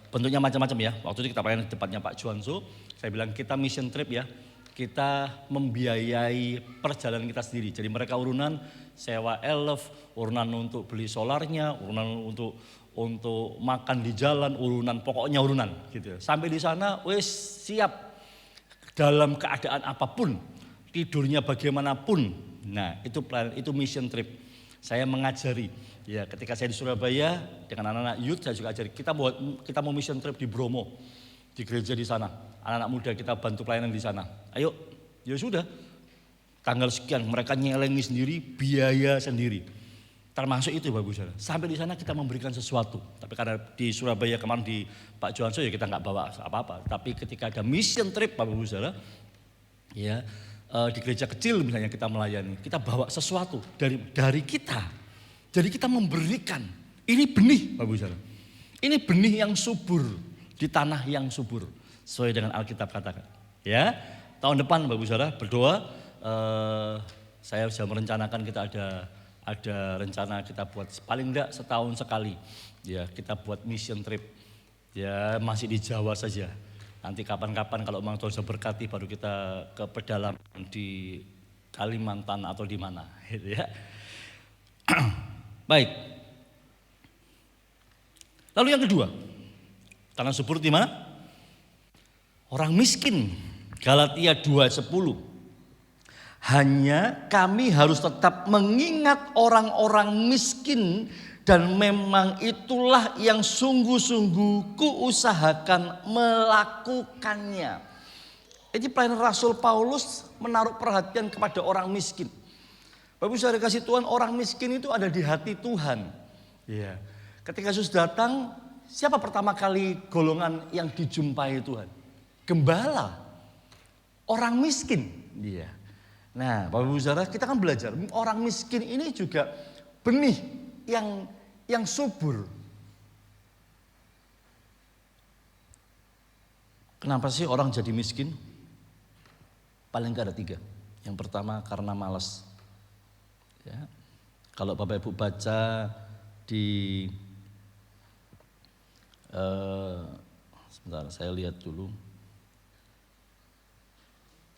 bentuknya macam-macam ya. Waktu itu kita pelayanan di tempatnya Pak Juanso, saya bilang kita mission trip ya. Kita membiayai perjalanan kita sendiri. Jadi mereka urunan sewa elf, urunan untuk beli solarnya, urunan untuk makan di jalan, urunan pokoknya urunan gitu. Sampai di sana wes siap dalam keadaan apapun, tidurnya bagaimanapun. Nah, itu mission trip. Saya mengajari ya, ketika saya di Surabaya dengan anak-anak youth saya juga ajari. Kita mau mission trip di Bromo, di gereja di sana. Anak-anak muda kita bantu pelayanan di sana. Ayo, ya sudah. Tanggal sekian mereka nyelengi sendiri, biaya sendiri. Termasuk itu Bapak Saudara. Sampai di sana kita memberikan sesuatu. Tapi karena di Surabaya kemarin di Pak Johanso ya kita nggak bawa apa-apa. Tapi ketika ada mission trip Bapak Saudara, ya di gereja kecil misalnya kita melayani, kita bawa sesuatu dari kita. Jadi kita memberikan. Ini benih Bapak Saudara. Ini benih yang subur di tanah yang subur. Sesuai dengan Alkitab katakan. Ya, tahun depan Bapak Saudara berdoa. Saya sudah merencanakan kita ada rencana kita buat paling enggak setahun sekali. Ya, kita buat mission trip. Ya, masih di Jawa saja. Nanti kapan-kapan kalau memang Tuhan sudah berkati baru kita ke pedalaman di Kalimantan atau di mana, gitu ya. Baik. Lalu yang kedua, tanah subur di mana? Orang miskin, Galatia 2:10. Hanya kami harus tetap mengingat orang-orang miskin dan memang itulah yang sungguh-sungguh kuusahakan melakukannya. Jadi pelayanan Rasul Paulus menaruh perhatian kepada orang miskin. Bapak Ibu saudara kasih Tuhan, orang miskin itu ada di hati Tuhan. Ya. Ketika Yesus datang, siapa pertama kali golongan yang dijumpai Tuhan? Gembala, orang miskin. Dia. Nah, Bapak Ibu Saudara, kita kan belajar orang miskin ini juga benih yang subur. Kenapa sih orang jadi miskin? Paling enggak ada 3. Yang pertama karena malas. Ya. Kalau Bapak Ibu baca di sebentar saya lihat dulu.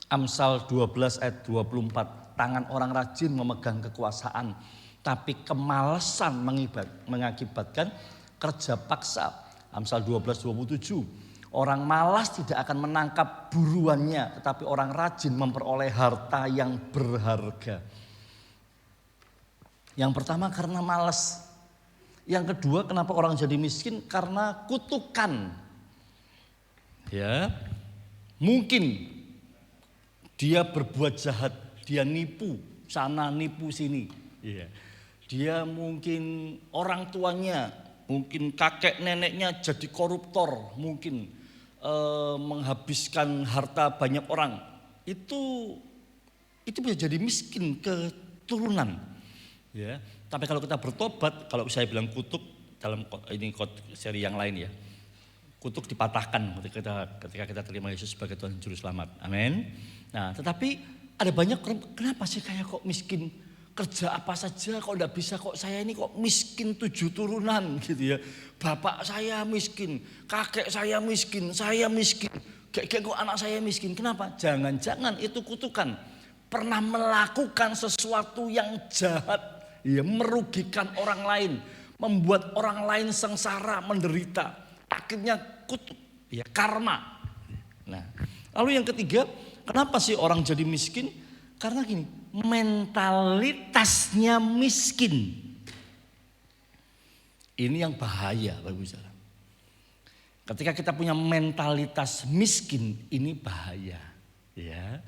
Amsal 12 ayat 24, tangan orang rajin memegang kekuasaan, tapi kemalasan mengakibatkan kerja paksa. Amsal 12:27, orang malas tidak akan menangkap buruannya, tetapi orang rajin memperoleh harta yang berharga. Yang pertama karena malas. Yang kedua kenapa orang jadi miskin? Karena kutukan. Ya, mungkin dia berbuat jahat, dia nipu sana, nipu sini. Ya. Dia mungkin orang tuanya, mungkin kakek neneknya jadi koruptor, mungkin menghabiskan harta banyak orang. Itu bisa jadi miskin keturunan. Ya. Tapi kalau kita bertobat, kalau saya bilang kutuk dalam ini seri yang lain ya, kutuk dipatahkan ketika kita terima Yesus sebagai Tuhan Juru Selamat. Amin. Nah, tetapi ada banyak kenapa sih kayak kok miskin, kerja apa saja kok enggak bisa, kok saya ini kok miskin 7 turunan gitu ya. Bapak saya miskin, kakek saya miskin, kayak kok anak saya miskin. Kenapa? Jangan-jangan itu kutukan. Pernah melakukan sesuatu yang jahat, ya, merugikan orang lain, membuat orang lain sengsara, menderita. Akhirnya kutuk, ya, karma. Nah, lalu yang ketiga, kenapa sih orang jadi miskin? Karena gini, mentalitasnya miskin. Ini yang bahaya, Bapak Ibu Saudara. Ketika kita punya mentalitas miskin, ini bahaya. Ya.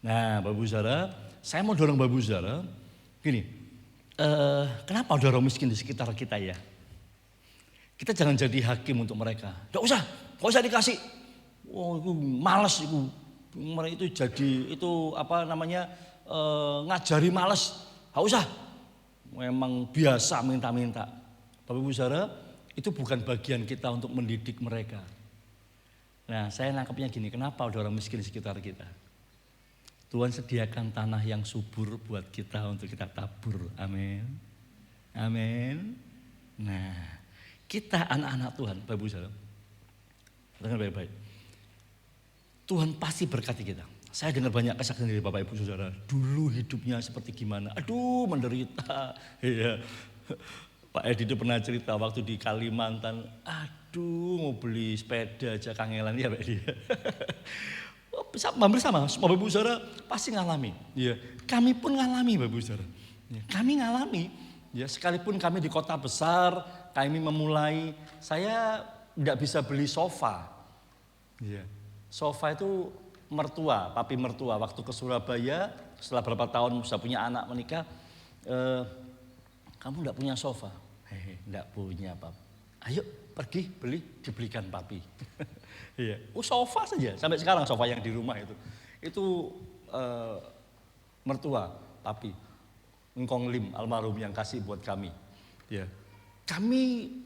Nah, Bapak Ibu Saudara, saya mau dorong Bapak Ibu Saudara, gini, kenapa ada orang miskin di sekitar kita ya? Kita jangan jadi hakim untuk mereka. Gak usah dikasih. Oh, itu malas itu. Mereka itu jadi ngajari malas. Gak usah. Memang biasa minta-minta. Bapak Ibu Saudara, Itu bukan bagian kita untuk mendidik mereka. Nah, saya nangkepnya gini, kenapa ada orang miskin di sekitar kita? Tuhan sediakan tanah yang subur buat kita untuk kita tabur. Amin. Amin. Nah, kita anak-anak Tuhan, Bapak Ibu Saudara. Dengar baik-baik. Tuhan pasti berkati kita. Saya dengar banyak kesaksian dari Bapak Ibu Saudara. Dulu hidupnya seperti gimana? Aduh, menderita. Iya. Pak Edi itu pernah cerita waktu di Kalimantan, aduh mau beli sepeda aja kangelan ya Pak Edi. Hampir sama, semua Bapak Ibu Saudara pasti ngalami. Ya, kami pun ngalami Bapak Ibu Saudara. Ya, kami ngalami, ya sekalipun kami di kota besar, kami memulai, saya tidak bisa beli sofa. Ya, sofa itu mertua, papi mertua waktu ke Surabaya, setelah berapa tahun sudah punya anak menikah, kamu enggak punya sofa? Enggak punya, Pap. Ayo pergi beli, dibelikan papi. Iya. Sofa saja, sampai sekarang sofa yang di rumah itu mertua papi, Ngkong Lim almarhum yang kasih buat kami. Ya. Kami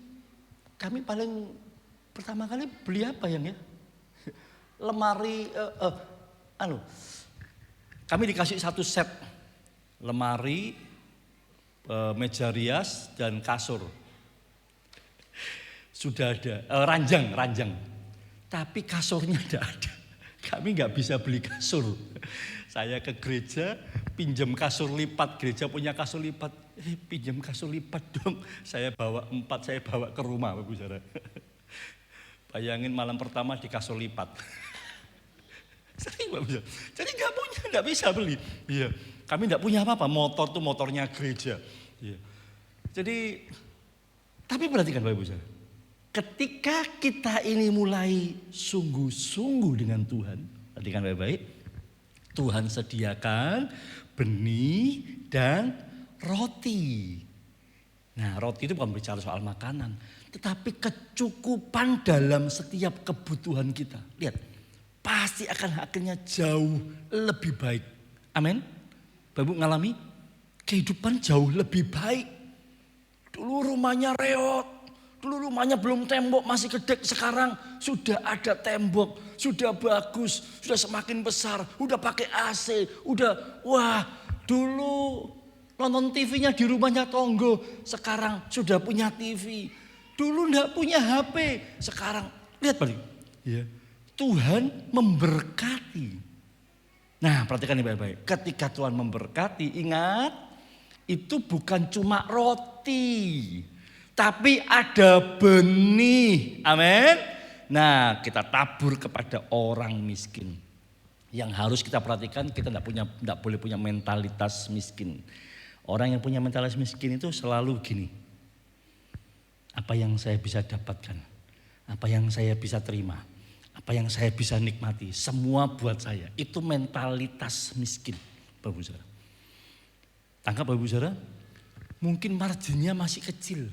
paling pertama kali beli apa yang ya? Lemari, kami dikasih satu set lemari, meja rias dan kasur. Sudah ada ranjang. Tapi kasurnya tidak ada. Kami nggak bisa beli kasur. Saya ke gereja pinjam kasur lipat. Gereja punya kasur lipat. Pinjam kasur lipat dong. Saya bawa 4, saya bawa ke rumah, Bapak Saudara. Bayangin malam pertama di kasur lipat. Sering Bapak Saudara. Jadi nggak bisa beli. Iya. Kami tidak punya apa-apa, motor tuh motornya gereja. Ya. Jadi, tapi perhatikan Bapak Ibu Saudara, ketika kita ini mulai sungguh-sungguh dengan Tuhan, perhatikan baik-baik, Tuhan sediakan benih dan roti. Nah, roti itu bukan bicara soal makanan, tetapi kecukupan dalam setiap kebutuhan kita. Lihat, pasti akan akhirnya jauh lebih baik. Amin. Bapak Ibu ngalami kehidupan jauh lebih baik. Dulu rumahnya reot, dulu rumahnya belum tembok, masih gedek. Sekarang sudah ada tembok, sudah bagus, sudah semakin besar, udah pakai AC, udah wah. Dulu nonton TV-nya di rumahnya tonggo, sekarang sudah punya TV. Dulu enggak punya HP, sekarang lihat balik. Ya. Tuhan memberkati. Nah, perhatikan ini baik-baik. Ketika Tuhan memberkati, ingat, itu bukan cuma roti, tapi ada benih. Amin. Nah, kita tabur kepada orang miskin. Yang harus kita perhatikan, kita tidak boleh punya mentalitas miskin. Orang yang punya mentalitas miskin itu selalu gini. Apa yang saya bisa dapatkan? Apa yang saya bisa terima? Apa yang saya bisa nikmati, semua buat saya. Itu mentalitas miskin, Bapak Ibu Saudara. Tangkap Bapak Ibu Saudara, mungkin marginnya masih kecil.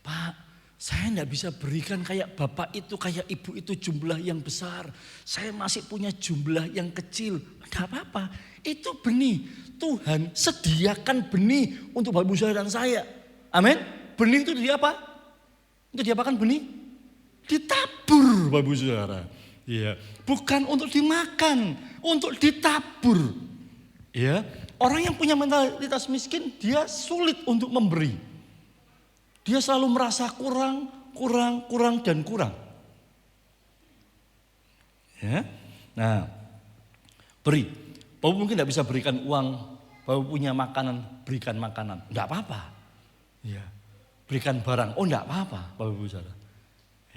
Pak, saya enggak bisa berikan kayak bapak itu, kayak ibu itu jumlah yang besar. Saya masih punya jumlah yang kecil. Enggak apa-apa, itu benih. Tuhan sediakan benih untuk Bapak Ibu Saudara dan saya. Amin. Benih itu di apa? Untuk diapakan benih? Ditabur Bapak Ibu Saudara. Ya, bukan untuk dimakan, untuk ditabur. Ya, orang yang punya mentalitas miskin, dia sulit untuk memberi. Dia selalu merasa kurang dan kurang. Ya. Nah, beri. Bapak mungkin tidak bisa berikan uang, Bapak punya makanan, berikan makanan. Enggak apa-apa. Ya. Berikan barang, oh enggak apa-apa Bapak Ibu Saudara.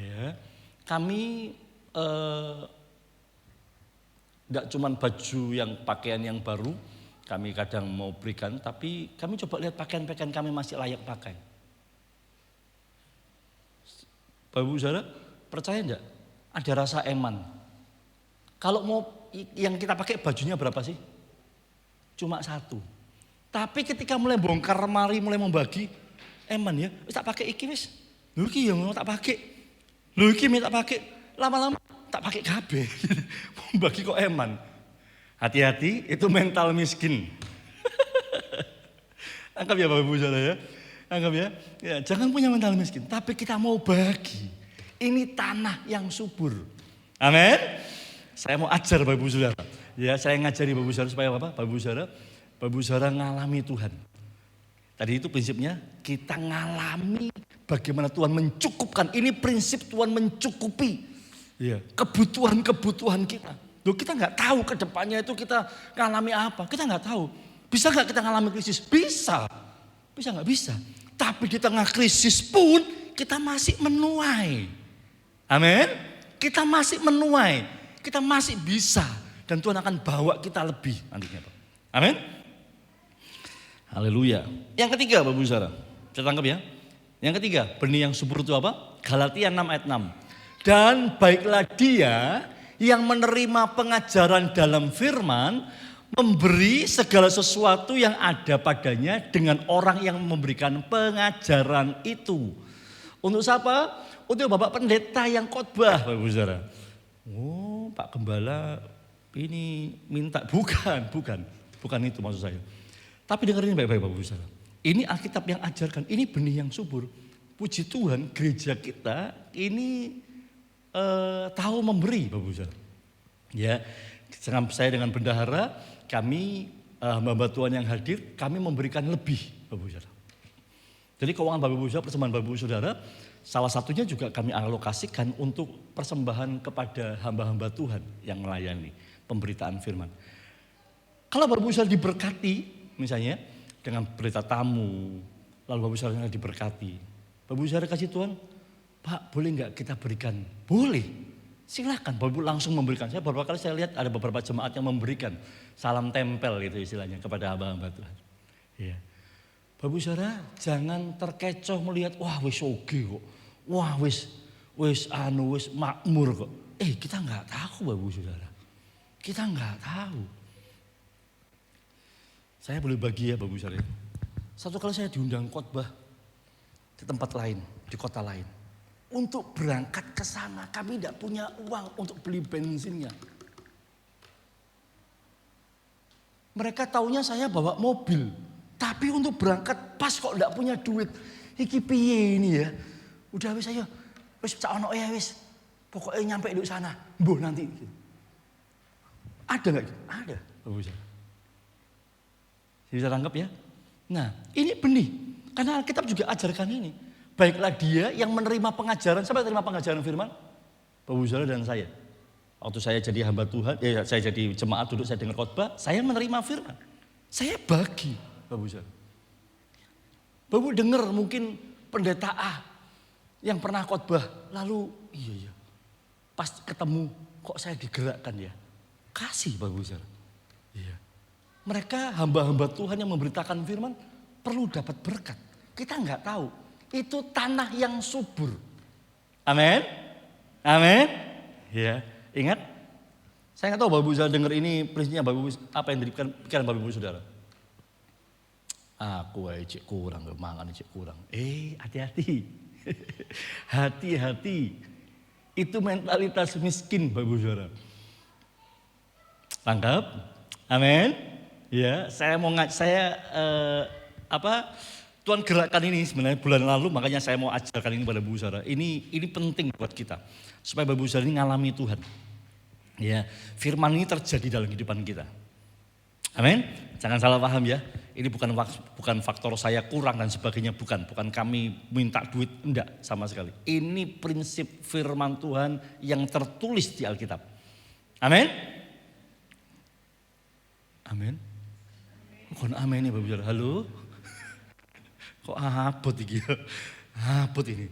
Ya, kami tidak cuma baju yang pakaian yang baru kami kadang mau berikan, tapi kami coba lihat pakaian-pakaian kami masih layak pakai. Bapak Ibu Saudara, percaya enggak? Ada rasa eman. Kalau mau yang kita pakai bajunya berapa sih? Cuma 1. Tapi ketika mulai bongkar lemari, mulai membagi, eman ya, tak pakai iki wis. Lho iki yang mau tak pakai. Lho iki minta pakai, lama-lama tak pakai kabeh. Bagi kok eman. Hati-hati, itu mental miskin. Angkat ya Bapak Ibu Saudara ya. Anggap ya, ya, jangan punya mental miskin, tapi kita mau bagi. Ini tanah yang subur. Amin. Saya mau ajar Bapak Ibu Saudara. Ya, saya ngajari Bapak Ibu Saudara supaya apa? Bapak Ibu Saudara ngalami Tuhan. Tadi itu prinsipnya kita ngalami bagaimana Tuhan mencukupkan. Ini prinsip Tuhan mencukupi ya, kebutuhan kita. Loh, kita nggak tahu ke depannya itu kita ngalami apa. Kita nggak tahu. Bisa nggak kita ngalami krisis? Bisa. Bisa nggak? Bisa. Tapi di tengah krisis pun kita masih menuai. Amin. Kita masih menuai. Kita masih bisa. Dan Tuhan akan bawa kita lebih nantinya, Pak. Amin. Haleluya. Yang ketiga Bapak Ibu Saudara. Saya tangkap ya. Yang ketiga, benih yang subur itu apa? Galatia 6 ayat 6. Dan baiklah dia yang menerima pengajaran dalam firman, memberi segala sesuatu yang ada padanya dengan orang yang memberikan pengajaran itu. Untuk siapa? Untuk Bapak Pendeta yang khotbah, Bapak Ibu Saudara. Oh, Pak Gembala ini minta. Bukan itu maksud saya. Tapi dengerin baik-baik Bapak Ibu Saudara. Ini Alkitab yang ajarkan, ini benih yang subur. Puji Tuhan, gereja kita ini tahu memberi Bapak Ibu Saudara. Ya, saya dengan bendahara, kami hamba Tuhan yang hadir, kami memberikan lebih Bapak Ibu Saudara. Jadi keuangan Bapak Ibu Saudara, persembahan Bapak Ibu Saudara, salah satunya juga kami alokasikan untuk persembahan kepada hamba-hamba Tuhan yang melayani pemberitaan firman. Kalau Bapak Ibu Saudara diberkati, misalnya dengan berita tamu, lalu Bapak Ibu Saudara diberkati, Bapak Ibu Saudara kasih Tuhan, Pak boleh nggak kita berikan? Boleh. Silakan, Bapak Ibu langsung memberikan. Saya beberapa kali saya lihat ada beberapa jemaat yang memberikan salam tempel gitu istilahnya kepada hamba-hamba Tuhan. Ya. Bapak Ibu Saudara jangan terkecoh melihat wah wis oge kok. Wah wis makmur kok. Kita nggak tahu Bapak Ibu Saudara. Kita nggak tahu. Saya boleh bagi ya Bapak Ibu Saudara. Satu kali saya diundang khotbah di tempat lain, di kota lain. Untuk berangkat ke sana kami tidak punya uang untuk beli bensinnya. Mereka taunya saya bawa mobil. Tapi untuk berangkat pas kok tidak punya duit. Iki piye ini ya. Udah wis ayo. Wis cak ono ya wis. Pokoknya nyampe di sana. Mbuh nanti. Ada enggak? Ada. Bisa tangkap ya. Nah ini benih. Karena Alkitab juga ajarkan ini. Baiklah dia yang menerima pengajaran. Siapa yang terima pengajaran firman? Bapak Ibu Saudara dan saya. Waktu saya jadi hamba Tuhan, saya jadi jemaat duduk, saya dengar khotbah, saya menerima firman. Saya bagi, Bapak Ibu Saudara. Bapak Ibu dengar mungkin pendeta A yang pernah khotbah, lalu iya pas ketemu kok saya digerakkan ya. Kasih Bapak Ibu Saudara. Iya. Mereka hamba-hamba Tuhan yang memberitakan firman perlu dapat berkat. Kita nggak tahu. Itu tanah yang subur. Amin. Amin. Ya, ingat. Saya nggak tahu Bapak Ibu Saudara dengar ini prinsipnya Bapak Ibu apa yang diberikan pikiran Bapak Ibu Saudara. Aku cek kurang, mangan cek kurang. Hati-hati. Hati-hati. Itu mentalitas miskin Bapak Ibu Saudara. Tangkap? Amin. Ya, Tuhan gerakkan ini sebenarnya bulan lalu, makanya saya mau ajarkan ini pada Bapak Ibu Saudara. Ini penting buat kita supaya Bapak Ibu Saudara ini ngalami Tuhan. Ya, firman ini terjadi dalam kehidupan kita. Amin. Jangan salah paham ya. Ini bukan faktor saya kurang dan sebagainya, bukan kami minta duit, enggak sama sekali. Ini prinsip firman Tuhan yang tertulis di Alkitab. Amin. Amin. Kok amin ya Bapak Ibu Saudara? Halo. Kok abot iki ya? Abot ini.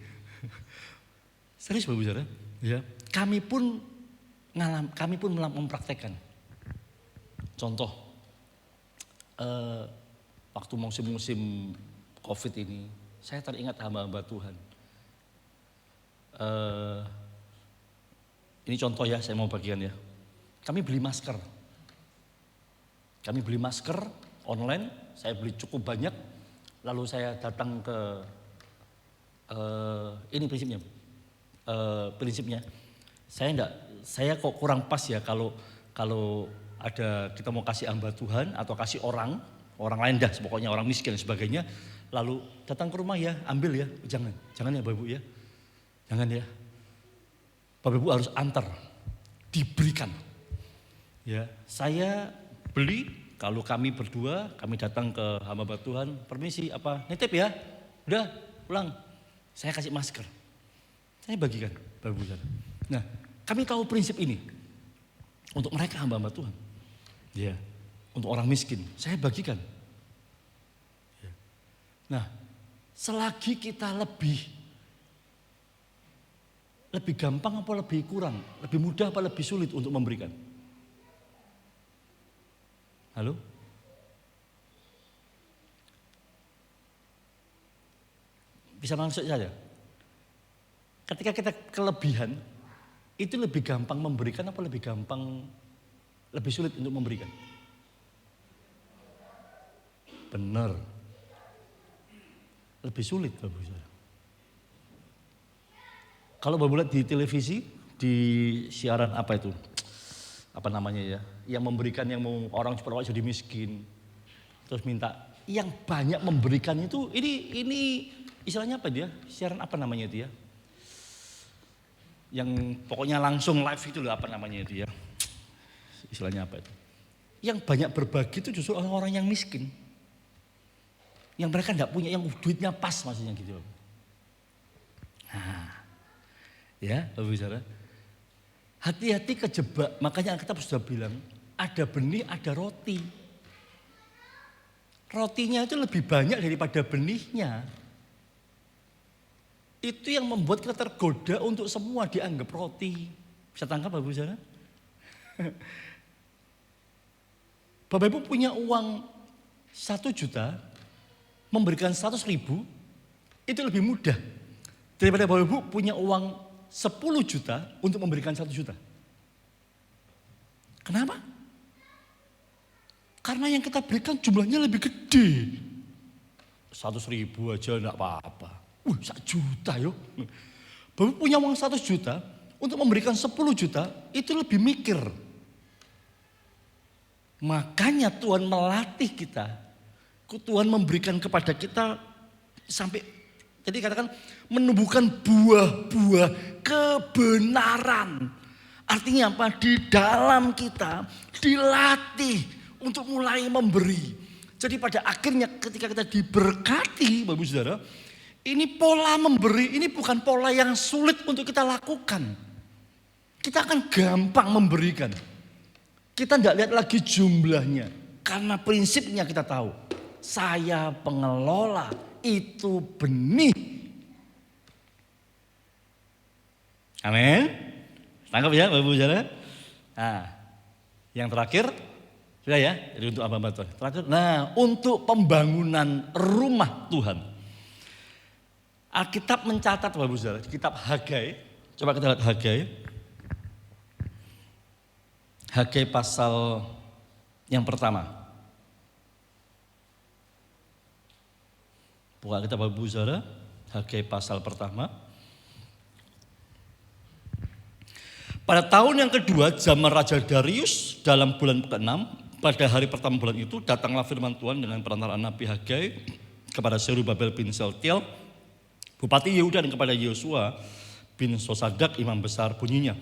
Serius Bapak Ibu Saudara? Ya. Kami pun mempraktekkan. Contoh, waktu musim COVID ini, saya teringat hamba-hamba Tuhan. Ini contoh ya, saya mau bagikan ya. Kami beli masker. Kami beli masker online, saya beli cukup banyak. Lalu saya datang ke ini prinsipnya. Saya kok kurang pas ya kalau ada kita mau kasih hamba Tuhan atau kasih orang lain dah, pokoknya orang miskin dan sebagainya. lalu datang ke rumah ya, ambil ya. Jangan ya Bapak Ibu ya. Jangan ya. Bapak Ibu harus antar, diberikan. Ya, saya beli, kalau kami berdua, kami datang ke hamba Tuhan, permisi apa, nitip ya, udah pulang, saya kasih masker, saya bagikan, Bapak Ibu. Nah, kami tahu prinsip ini, untuk mereka hamba Tuhan, ya, untuk orang miskin, saya bagikan. Ya. Nah, selagi kita lebih gampang apa lebih kurang, lebih mudah apa lebih sulit untuk memberikan? Halo? Bisa langsung saja. Ketika kita kelebihan, itu lebih gampang memberikan apa lebih sulit untuk memberikan? Benar. Lebih sulit Bapak Ibu. Kalau Bapak lihat di televisi, di siaran apa itu? Apa namanya ya? Yang memberikan yang mau orang supaya jadi miskin. Terus minta yang banyak memberikan itu ini istilahnya apa dia? Siaran apa namanya itu ya? Yang pokoknya langsung live itu loh, apa namanya itu ya? Istilahnya apa itu? Yang banyak berbagi itu justru orang-orang yang miskin. Yang mereka enggak punya, yang duitnya pas maksudnya gitu. Nah, ya, Bapak Saudara. Hati-hati kejebak, makanya Alkitab sudah bilang, ada benih, ada roti. Rotinya itu lebih banyak daripada benihnya. Itu yang membuat kita tergoda untuk semua dianggap roti. Bisa tangkap Bapak Saudara? Bapak Ibu punya uang 1 juta, memberikan 100.000, itu lebih mudah daripada Bapak Ibu punya uang 10 juta untuk memberikan 1 juta. Kenapa? Karena yang kita berikan jumlahnya lebih gede. 100.000 aja enggak apa-apa. 1 juta yuk. Bapak punya uang 100 juta untuk memberikan 10 juta itu lebih mikir. Makanya Tuhan melatih kita. Tuhan memberikan kepada kita sampai jadi katakan menumbuhkan buah-buah kebenaran. Artinya apa? Di dalam kita dilatih untuk mulai memberi. Jadi pada akhirnya ketika kita diberkati Bapak Saudara, ini pola memberi ini bukan pola yang sulit untuk kita lakukan. Kita akan gampang memberikan. Kita tidak lihat lagi jumlahnya. Karena prinsipnya kita tahu. Saya pengelola itu benih. Amin. Tangkap ya Bapak Saudara. Nah, yang terakhir sudah ya, jadi untuk hamba Tuhan. Terakhir, nah untuk pembangunan rumah Tuhan. Alkitab mencatat Bapak Saudara, kitab Hagai. Coba kita lihat Hagai. Hagai pasal yang pertama. Buka kitab Bapak Saudara, Hagai pasal pertama. Pada tahun yang kedua zaman Raja Darius dalam bulan ke-6, pada hari pertama bulan itu datanglah firman Tuhan dengan perantaraan Nabi Hagai kepada Zerubabel bin Shealtiel, Bupati Yehuda, dan kepada Yosua bin Sosadak, imam besar, bunyinya.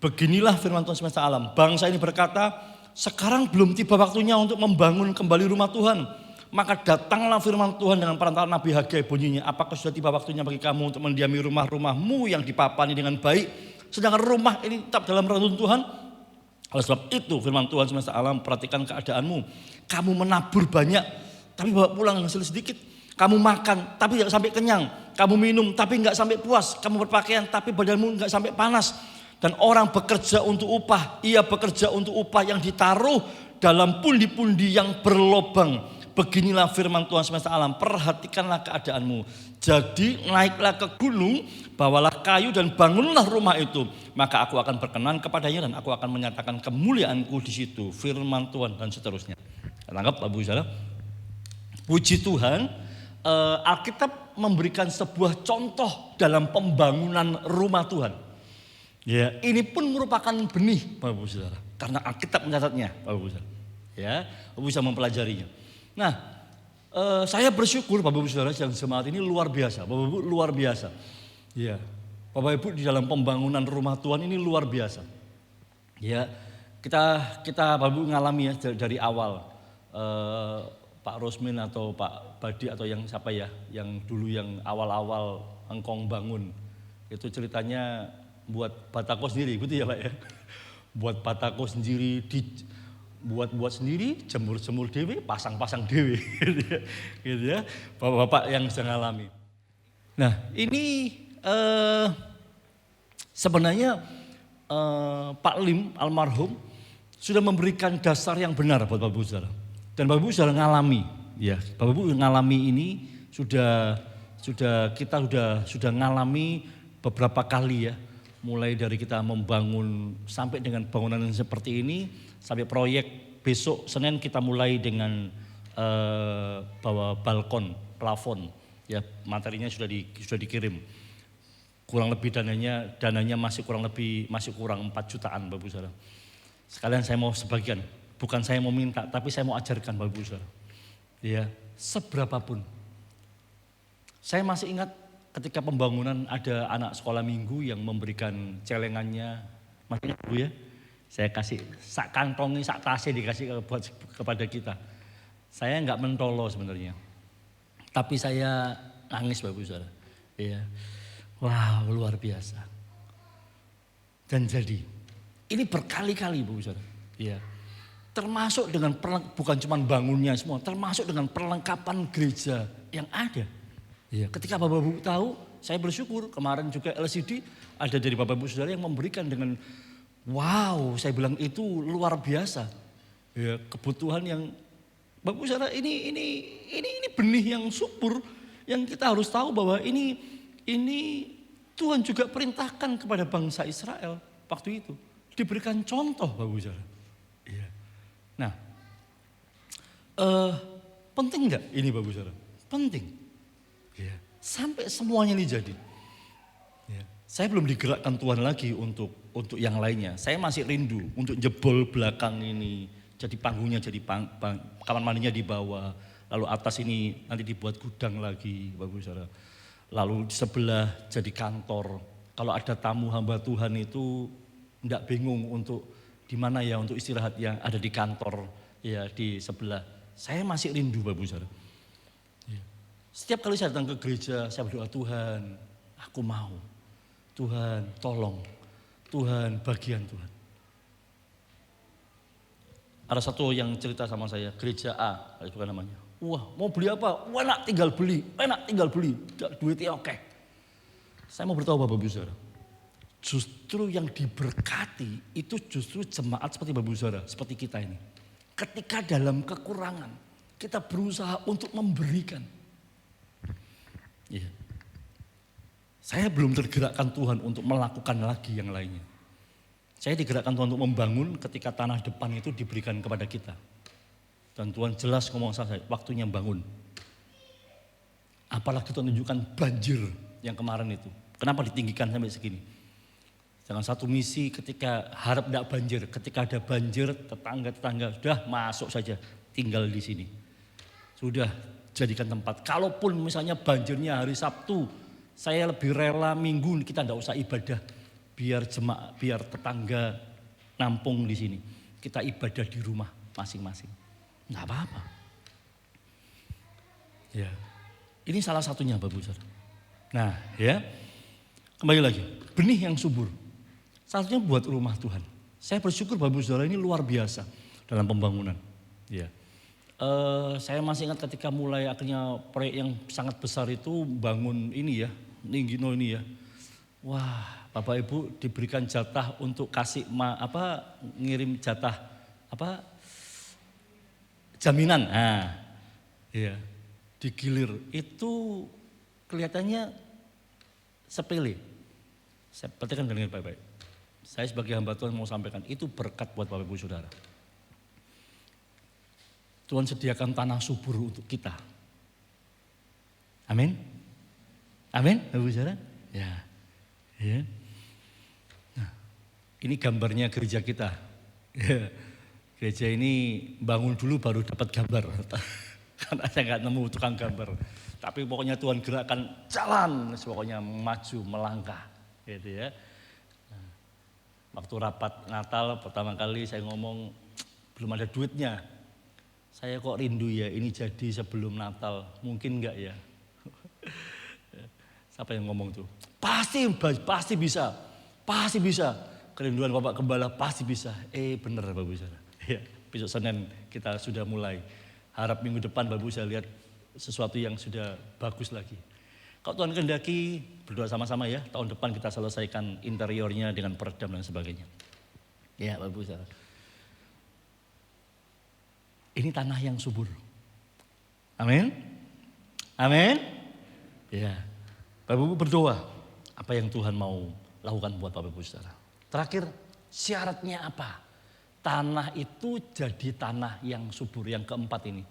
Beginilah firman Tuhan semesta alam, bangsa ini berkata, sekarang belum tiba waktunya untuk membangun kembali rumah Tuhan. Maka datanglah firman Tuhan dengan perantaraan Nabi Hagai, bunyinya, apakah sudah tiba waktunya bagi kamu untuk mendiami rumah-rumahmu yang dipapani dengan baik, sedangkan rumah ini tetap dalam reruntuhan Tuhan? Oleh sebab itu firman Tuhan semesta alam, perhatikan keadaanmu. Kamu menabur banyak, tapi bawa pulang hasil sedikit. Kamu makan, tapi tidak sampai kenyang. Kamu minum, tapi tidak sampai puas. Kamu berpakaian, tapi badanmu tidak sampai panas. Dan orang bekerja untuk upah, ia bekerja untuk upah yang ditaruh dalam pundi-pundi yang berlobang. Beginilah firman Tuhan semesta alam, perhatikanlah keadaanmu. Jadi naiklah ke gunung, bawalah kayu dan bangunlah rumah itu. Maka aku akan berkenan kepadanya dan aku akan menyatakan kemuliaanku di situ. Firman Tuhan dan seterusnya. Tangkap Bapak Saudara? Puji Tuhan, Alkitab memberikan sebuah contoh dalam pembangunan rumah Tuhan. Ya, ini pun merupakan benih Bapak Saudara. Karena Alkitab mencatatnya Bapak Saudara. Ya, Bapak bisa mempelajarinya. Nah, Saya bersyukur Bapak Ibu Saudara yang jemaat ini luar biasa, Bapak Ibu luar biasa. Ya, Bapak Ibu di dalam pembangunan rumah Tuhan ini luar biasa. Ya, kita Bapak Ibu ngalami ya dari awal. Pak Rosmin atau Pak Badi atau yang siapa ya, yang dulu yang awal-awal engkong bangun. Itu ceritanya buat batako sendiri, gitu ya Pak ya. Buat batako sendiri, buat sendiri, jemur dewe, pasang dewe, gitu ya, bapak-bapak yang sedang alami. Nah ini sebenarnya Pak Lim almarhum sudah memberikan dasar yang benar buat Bapak Ibu Saudara. Dan Bapak Ibu sudah ngalami, ya Bapak Ibu ngalami ini kita sudah ngalami beberapa kali ya. Mulai dari kita membangun sampai dengan bangunan yang seperti ini, sampai proyek besok Senin kita mulai dengan bawa balkon, plafon, ya materinya sudah dikirim. Kurang lebih dananya masih kurang 4 jutaan Bapak Ibu Saudara. Sekalian saya mau sebagian, bukan saya mau minta, tapi saya mau ajarkan Bapak Ibu Saudara. Ya, seberapapun. Saya masih ingat ketika pembangunan ada anak sekolah minggu yang memberikan celengannya, masih ingat Bu ya? Saya kasih sak kantongi, sak tasnya dikasih kepada kita. Saya enggak mentolo sebenarnya. Tapi saya nangis Bapak Ibu Saudara. Ya. Wow, luar biasa. Dan jadi ini berkali-kali Bapak Ibu Saudara. Ya. Termasuk dengan bukan cuma bangunnya semua, termasuk dengan perlengkapan gereja yang ada. Ya, ketika Bapak Ibu tahu, saya bersyukur kemarin juga LCD ada dari Bapak Ibu Saudara yang memberikan dengan wow, saya bilang itu luar biasa. Ya, kebutuhan yang Bapak Ibu Saudara ini benih yang subur yang kita harus tahu bahwa ini Tuhan juga perintahkan kepada bangsa Israel waktu itu. Diberikan contoh Bapak Ibu Saudara. Ya. Nah, penting enggak ini Bapak Ibu Saudara? Penting. Ya, sampai semuanya ini jadi. Ya, saya belum digerakkan Tuhan lagi untuk yang lainnya. Saya masih rindu untuk jebol belakang ini, jadi panggungnya jadi kamar mandinya di bawah, lalu atas ini nanti dibuat gudang lagi, Bapak Ibu Saudara. Lalu di sebelah jadi kantor. Kalau ada tamu hamba Tuhan itu enggak bingung untuk di mana ya untuk istirahat yang ada di kantor ya di sebelah. Saya masih rindu Bapak Ibu Saudara. Setiap kali saya datang ke gereja, saya berdoa, Tuhan, aku mau. Tuhan, tolong. Tuhan, bagian Tuhan. Ada satu yang cerita sama saya, gereja A, itu kan namanya. Wah, mau beli apa? Enak tinggal beli, duitnya oke. Saya mau beritahu Bapak Ibu Saudara, justru yang diberkati itu justru jemaat seperti Bapak Ibu Saudara, seperti kita ini. Ketika dalam kekurangan, kita berusaha untuk memberikan. Ya. Saya belum tergerakkan Tuhan untuk melakukan lagi yang lainnya. Saya digerakkan Tuhan untuk membangun ketika tanah depan itu diberikan kepada kita. Dan Tuhan jelas ngomong saya, waktunya bangun. Apalagi Tuhan tunjukkan banjir yang kemarin itu. Kenapa ditinggikan sampai segini? Jangan satu misi ketika harap tidak banjir. Ketika ada banjir, tetangga-tetangga sudah masuk saja, tinggal di sini. Sudah jadikan tempat. Kalaupun misalnya banjirnya hari Sabtu, saya lebih rela Minggu kita tidak usah ibadah. Biar tetangga nampung di sini. Kita ibadah di rumah masing-masing. Enggak apa-apa. Ya. Ini salah satunya Bapak Ibu Saudara. Nah, ya. Kembali lagi, benih yang subur. Satunya buat rumah Tuhan. Saya bersyukur Bapak Ibu Saudara ini luar biasa dalam pembangunan. Ya. Saya masih ingat ketika mulai akhirnya proyek yang sangat besar itu bangun ini ya, Ninggino ini ya. Wah, Bapak Ibu diberikan jatah untuk kasih ngirim jatah jaminan. Nah, iya. Digilir itu kelihatannya sepele. Saya perhatikan dengan baik-baik. Saya sebagai hamba Tuhan mau sampaikan itu berkat buat Bapak Ibu Saudara. Tuhan sediakan tanah subur untuk kita. Amin. Amin, Bapak Saudara. Ya. Ya. Nah, ini gambarnya gereja kita. Ya. Gereja ini bangun dulu baru dapat gambar. Karena saya nggak nemu tukang gambar. Tapi pokoknya Tuhan gerakkan jalan, pokoknya maju, melangkah. Gitu ya. Nah, waktu rapat Natal pertama kali saya ngomong, belum ada duitnya. Saya kok rindu ya ini jadi sebelum Natal, mungkin enggak ya? Siapa yang ngomong tuh? Pasti bisa, pasti bisa. Kerinduan Bapak Gembala pasti bisa. Bener Bapak Ibu Saudara. Ya, besok Senin kita sudah mulai. Harap minggu depan Bapak Ibu saya lihat sesuatu yang sudah bagus lagi. Kalau Tuhan kehendaki, berdoa sama-sama ya. Tahun depan kita selesaikan interiornya dengan peredam dan sebagainya. Ya Bapak Ibu Saudara. Ini tanah yang subur. Amin. Amin. Ya. Bapak Ibu berdoa. Apa yang Tuhan mau lakukan buat Bapak Ibu Saudara. Terakhir, syaratnya apa? Tanah itu jadi tanah yang subur. Yang keempat ini.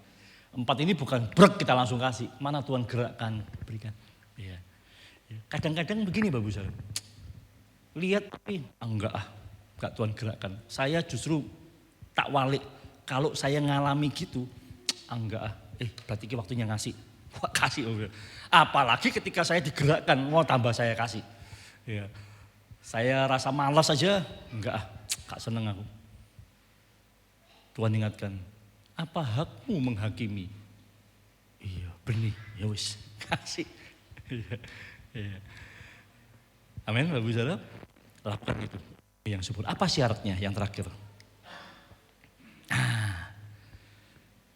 4 ini bukan brek kita langsung kasih. Mana Tuhan gerakkan, berikan. Ya. Kadang-kadang begini Bapak Ibu Saudara. Lihat tapi enggak Tuhan gerakkan. Saya justru tak walik. Kalau saya ngalami gitu, enggak berarti waktunya ngasih. Wah, kasih. Apalagi ketika saya digerakkan, mau tambah saya kasih. Ya. Saya rasa malas aja, enggak seneng aku. Tuhan ingatkan, apa hakmu menghakimi? Iya, benih, ya wis, kasih. Iya. Amin, Bapak Ibu Saudara. Lakukan itu yang subur. Apa syaratnya yang terakhir?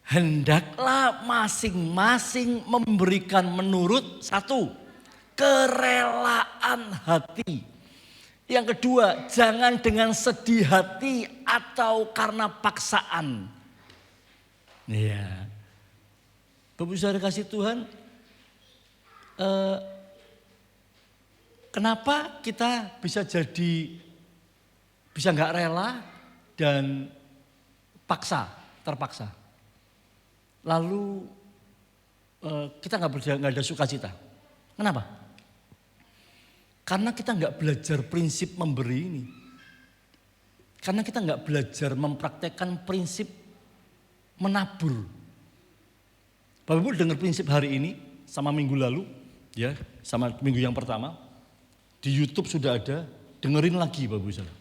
Hendaklah masing-masing memberikan menurut 1, kerelaan hati. Yang kedua, jangan dengan sedih hati atau karena paksaan. Ya, Bapak Ibu Saudara kasih Tuhan, kenapa kita bisa nggak rela dan terpaksa. Lalu kita nggak ada sukacita. Kenapa? Karena kita nggak belajar prinsip memberi ini. Karena kita nggak belajar mempraktekkan prinsip menabur. Bapak Ibu dengar prinsip hari ini sama minggu lalu, ya, sama minggu yang pertama di YouTube sudah ada. Dengerin lagi Bapak Ibu Saudara.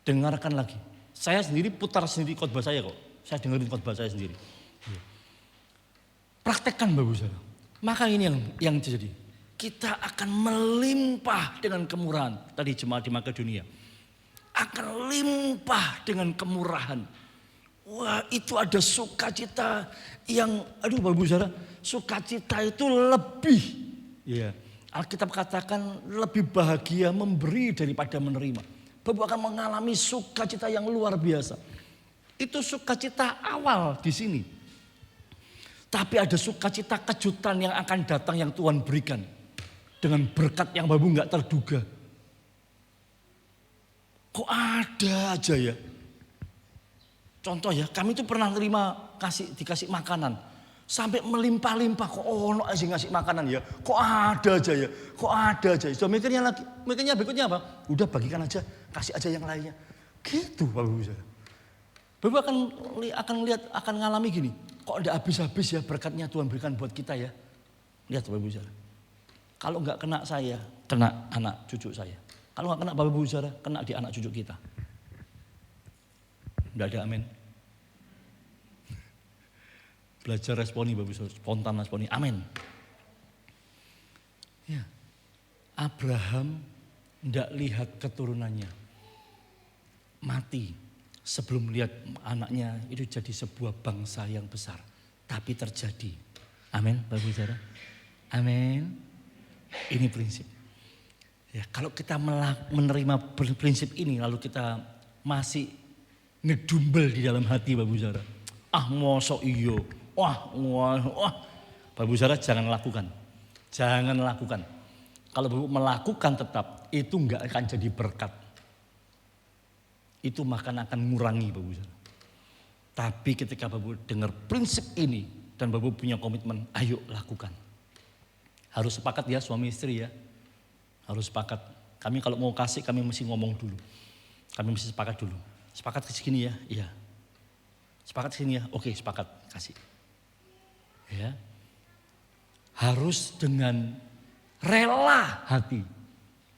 Dengarkan lagi. Saya sendiri putar sendiri khotbah saya kok. Saya dengerin khotbah saya sendiri. Praktekkan Bapak Ibu Saudara. Maka ini yang terjadi. Kita akan melimpah dengan kemurahan. Tadi jemaat di Makedonia. Akan limpah dengan kemurahan. Wah, itu ada sukacita yang, Bapak Ibu Saudara, sukacita itu lebih. Ya, Alkitab katakan lebih bahagia memberi daripada menerima. Bapak Ibu akan mengalami sukacita yang luar biasa. Itu sukacita awal di sini. Tapi ada sukacita kejutan yang akan datang yang Tuhan berikan. Dengan berkat yang Bapak Ibu nggak terduga. Kok ada aja ya. Contoh ya, kami itu pernah dikasih makanan. Sampai melimpah-limpah, kok ono aja ngasih makanan ya. Kok ada aja ya, kok ada aja. So mikirnya berikutnya apa? Udah bagikan aja, kasih aja yang lainnya. Gitu Bapak Ibu Saudara. Bapak akan lihat, akan ngalami gini. Kok enggak habis-habis ya berkatnya Tuhan berikan buat kita ya. Lihat Bapak Ibu Saudara. Kalau enggak kena saya, kena anak cucu saya. Kalau enggak kena Bapak Ibu Saudara, kena di anak cucu kita. Enggak ada amin. Belajar responi Bapak Ibu Saudara, spontan responi. Amin. Ya. Abraham enggak lihat keturunannya. Mati. Sebelum lihat anaknya itu jadi sebuah bangsa yang besar. Tapi terjadi. Amin Bapak Ibu Saudara. Amin. Ini prinsip. Ya, kalau kita menerima prinsip ini lalu kita masih ngedumbel di dalam hati Bapak Ibu Saudara. Mosok iyo. Wah. Bapak Ibu Saudara jangan lakukan. Jangan lakukan. Kalau Bapak melakukan tetap itu enggak akan jadi berkat. Itu akan mengurangi Bapak Ibu Saudara. Tapi ketika Bapak dengar prinsip ini dan Bapak punya komitmen, ayo lakukan. Harus sepakat ya suami istri ya. Harus sepakat. Kami kalau mau kasih kami mesti ngomong dulu. Kami mesti sepakat dulu. Sepakat ke sini ya? Iya. Sepakat ke sini ya? Oke, sepakat kasih. Ya. Harus dengan rela hati.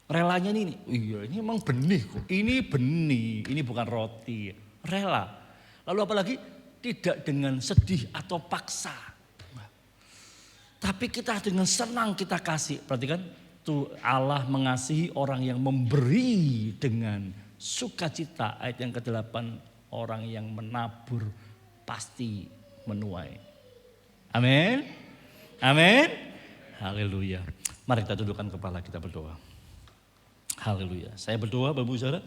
Relanya ini, iya ini emang benih kok. Ini benih, ini bukan roti. Rela. Lalu apalagi tidak dengan sedih atau paksa. Tapi kita dengan senang kita kasih. Perhatikan, tuh Allah mengasihi orang yang memberi dengan sukacita. Ayat yang ke-8, orang yang menabur pasti menuai. Amin. Amin. Haleluya. Mari kita tundukkan kepala, kita berdoa. Haleluya. Saya berdoa Bapak Ibu Saudara,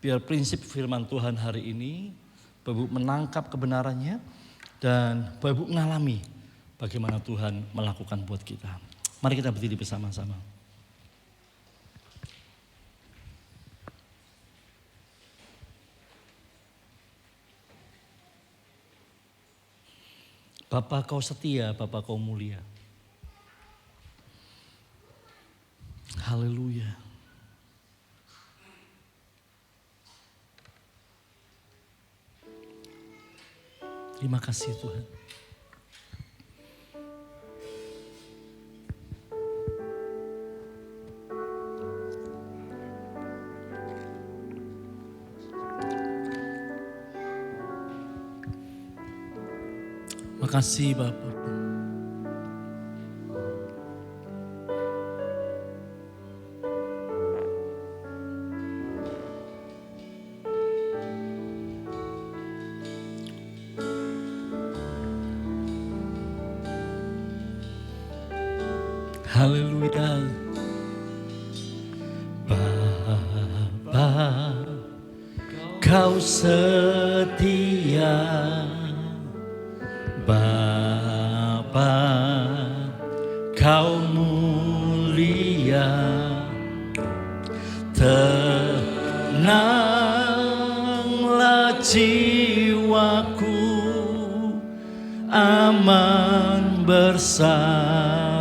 biar prinsip firman Tuhan hari ini Bapak Ibu menangkap kebenarannya dan Bapak Ibu mengalami bagaimana Tuhan melakukan buat kita. Mari kita berdiri bersama-sama. Bapa kau setia, Bapa kau mulia. Haleluya. Terima kasih Tuhan. Makasih Bapak. Haleluya. Bapa, kau setia. Bapa, kau mulia. Tenanglah jiwaku, aman bersamamu.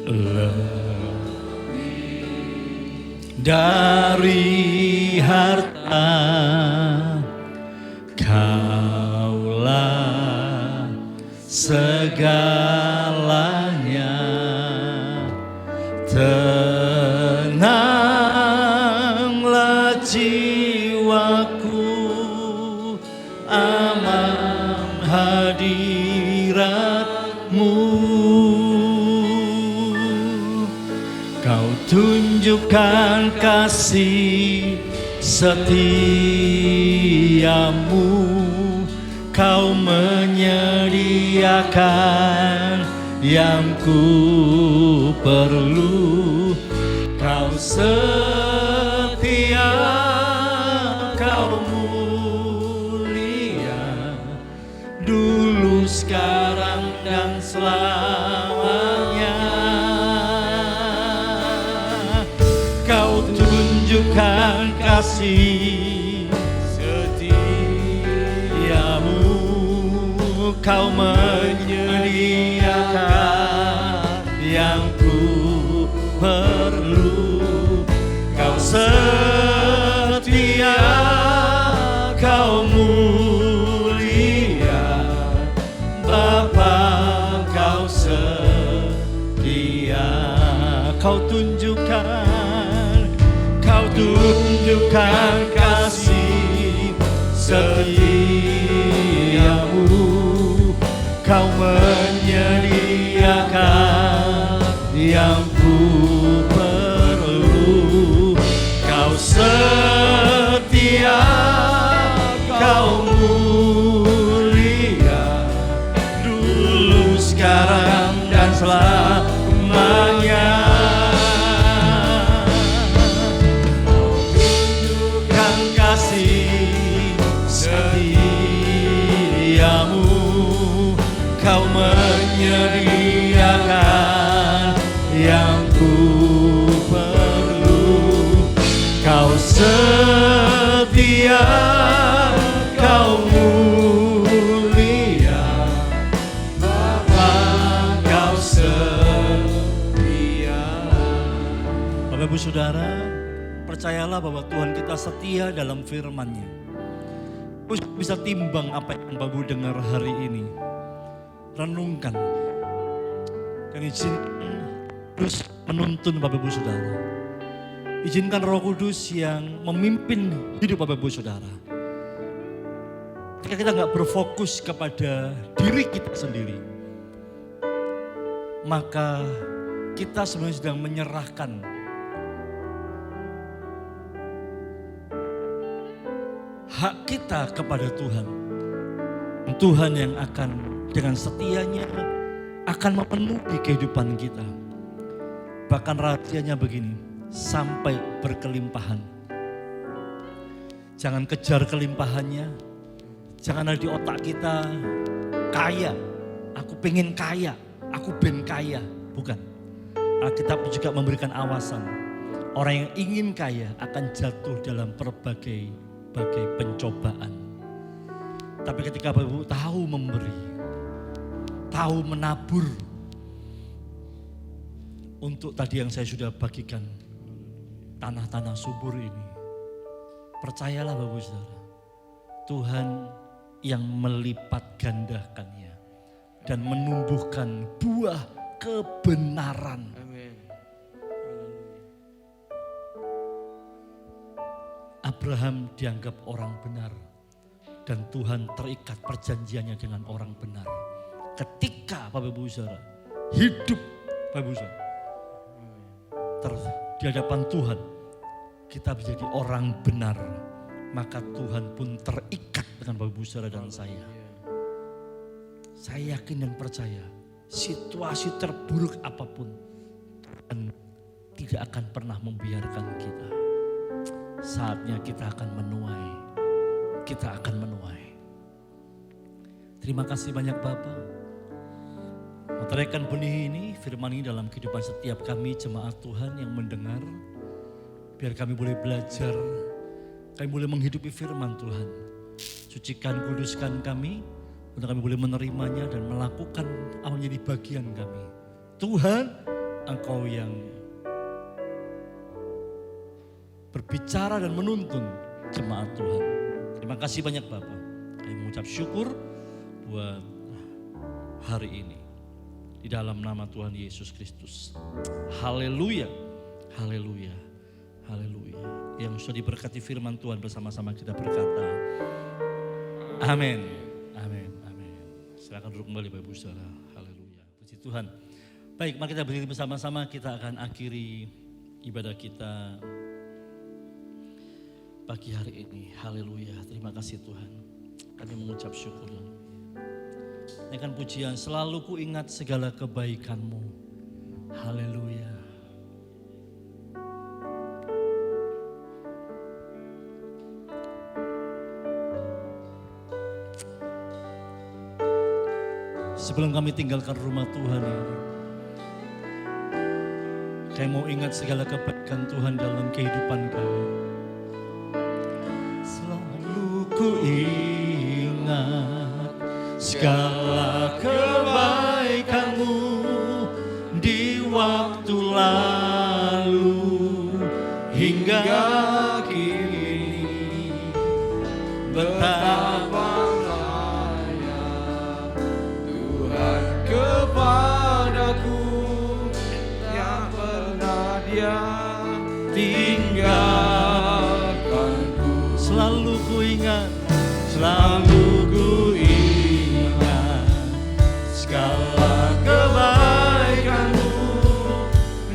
Lebih dari harta, kaulah segalanya. Tenanglah jiwaku, aman hadiratmu. Kau tunjukkan kasih setiamu, kau menyediakan yang ku perlu. Kau setia, kau mulia, dulu, sekarang, dan selamanya. Kau tunjukkan kasih setiamu, kau menyediakan yang ku perlu. Kau setia, kau mulia, Bapa kau setia. Kau tunjukkan kasih setiamu, kau menyediakan yang ku perlu. Kau setia, kau mulia, dulu, sekarang, dan selamanya. Kau tunjukkan kasih setiamu, kau menyediakan yang ku perlu. Kau setia, kau mulia, Bapa kau setia. Bapak Ibu Saudara, percayalah bahwa Tuhan kita setia dalam firman-Nya. bisa timbang apa yang Bapak Ibu dengar hari ini. Renungkan. Dan izinkan terus menuntun Bapak Ibu Saudara. Izinkan Roh Kudus yang memimpin hidup Bapak Ibu Saudara. Ketika kita gak berfokus kepada diri kita sendiri, maka kita sebenarnya sedang menyerahkan hak kita kepada Tuhan. Tuhan yang akan dengan setianya akan memenuhi kehidupan kita. Bahkan rahasianya begini, sampai berkelimpahan. Jangan kejar kelimpahannya. Jangan ada di otak kita kaya. Aku pengen kaya, aku ben kaya. Bukan. Alkitab juga memberikan awasan. Orang yang ingin kaya akan jatuh dalam berbagai pencobaan. Tapi ketika Bapak Ibu tahu memberi, tahu menabur, untuk tadi yang saya sudah bagikan, tanah-tanah subur ini, percayalah Bapak Ibu Saudara, Tuhan yang melipat gandakannya dan menumbuhkan buah kebenaran. Amin. Abraham dianggap orang benar dan Tuhan terikat perjanjiannya dengan orang benar. Ketika Bapak Ibu Saudara hidup Bapak Ibu Saudara di hadapan Tuhan, kita menjadi orang benar, maka Tuhan pun terikat dengan Bapak Ibu Saudara dan saya. Saya yakin dan percaya situasi terburuk apapun Tuhan tidak akan pernah membiarkan kita. Saatnya kita akan menuai. Kita akan menuai. Terima kasih banyak Bapak. Meteraikan benih ini, firman ini dalam kehidupan setiap kami jemaat Tuhan yang mendengar. Biar kami boleh belajar, kami boleh menghidupi firman Tuhan. Sucikan, kuduskan kami, untuk kami boleh menerimanya dan melakukan apa menjadi bagian kami. Tuhan, Engkau yang berbicara dan menuntun jemaat Tuhan. Terima kasih banyak Bapak. Kami mengucap syukur buat hari ini. Di dalam nama Tuhan Yesus Kristus. Haleluya, haleluya, haleluya. Yang sudah diberkati firman Tuhan bersama-sama kita berkata, amin, amin, amin. Silakan duduk kembali Bapak Ibu Saudara. Haleluya, puji Tuhan. Baik, mari kita berdiri bersama-sama, kita akan akhiri ibadah kita pagi hari ini. Haleluya, terima kasih Tuhan. Kami mengucap syukur. Naikkan pujian, selalu ku ingat segala kebaikan-Mu. Haleluya. Sebelum kami tinggalkan rumah Tuhan ini, kami mau ingat segala kebaikan Tuhan dalam kehidupan kami. Selalu ku ingat segala kebaikan-Mu di waktu lalu hingga kini. Betapa sayang Tuhan kepadaku, yang pernah Dia tinggalkanku. Selalu ku ingat, selalu ku ingat segala kebaikan-Mu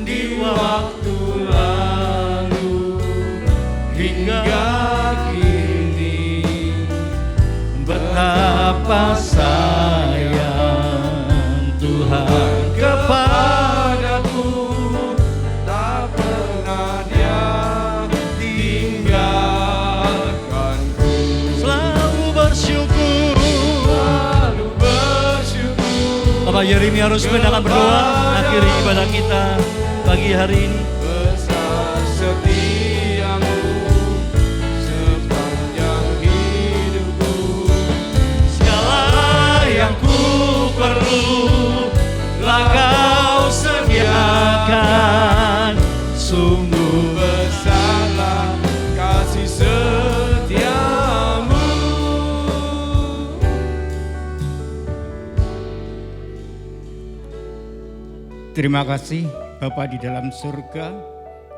di waktu lalu hingga kini. Betapa sayang Tuhan kepadaku, Tak pernah Dia tinggalkanku. selalu bersyukur. Selalu bersyukur. Bapak Yeremia harus akan berdoa akhiri ibadah kita pagi hari ini. Besar setiamu sepanjang hidupku. Segala yang ku perlu lah Kau sediakan. Sungguh Besarlah kasih setiamu. Terima kasih Bapa di dalam surga,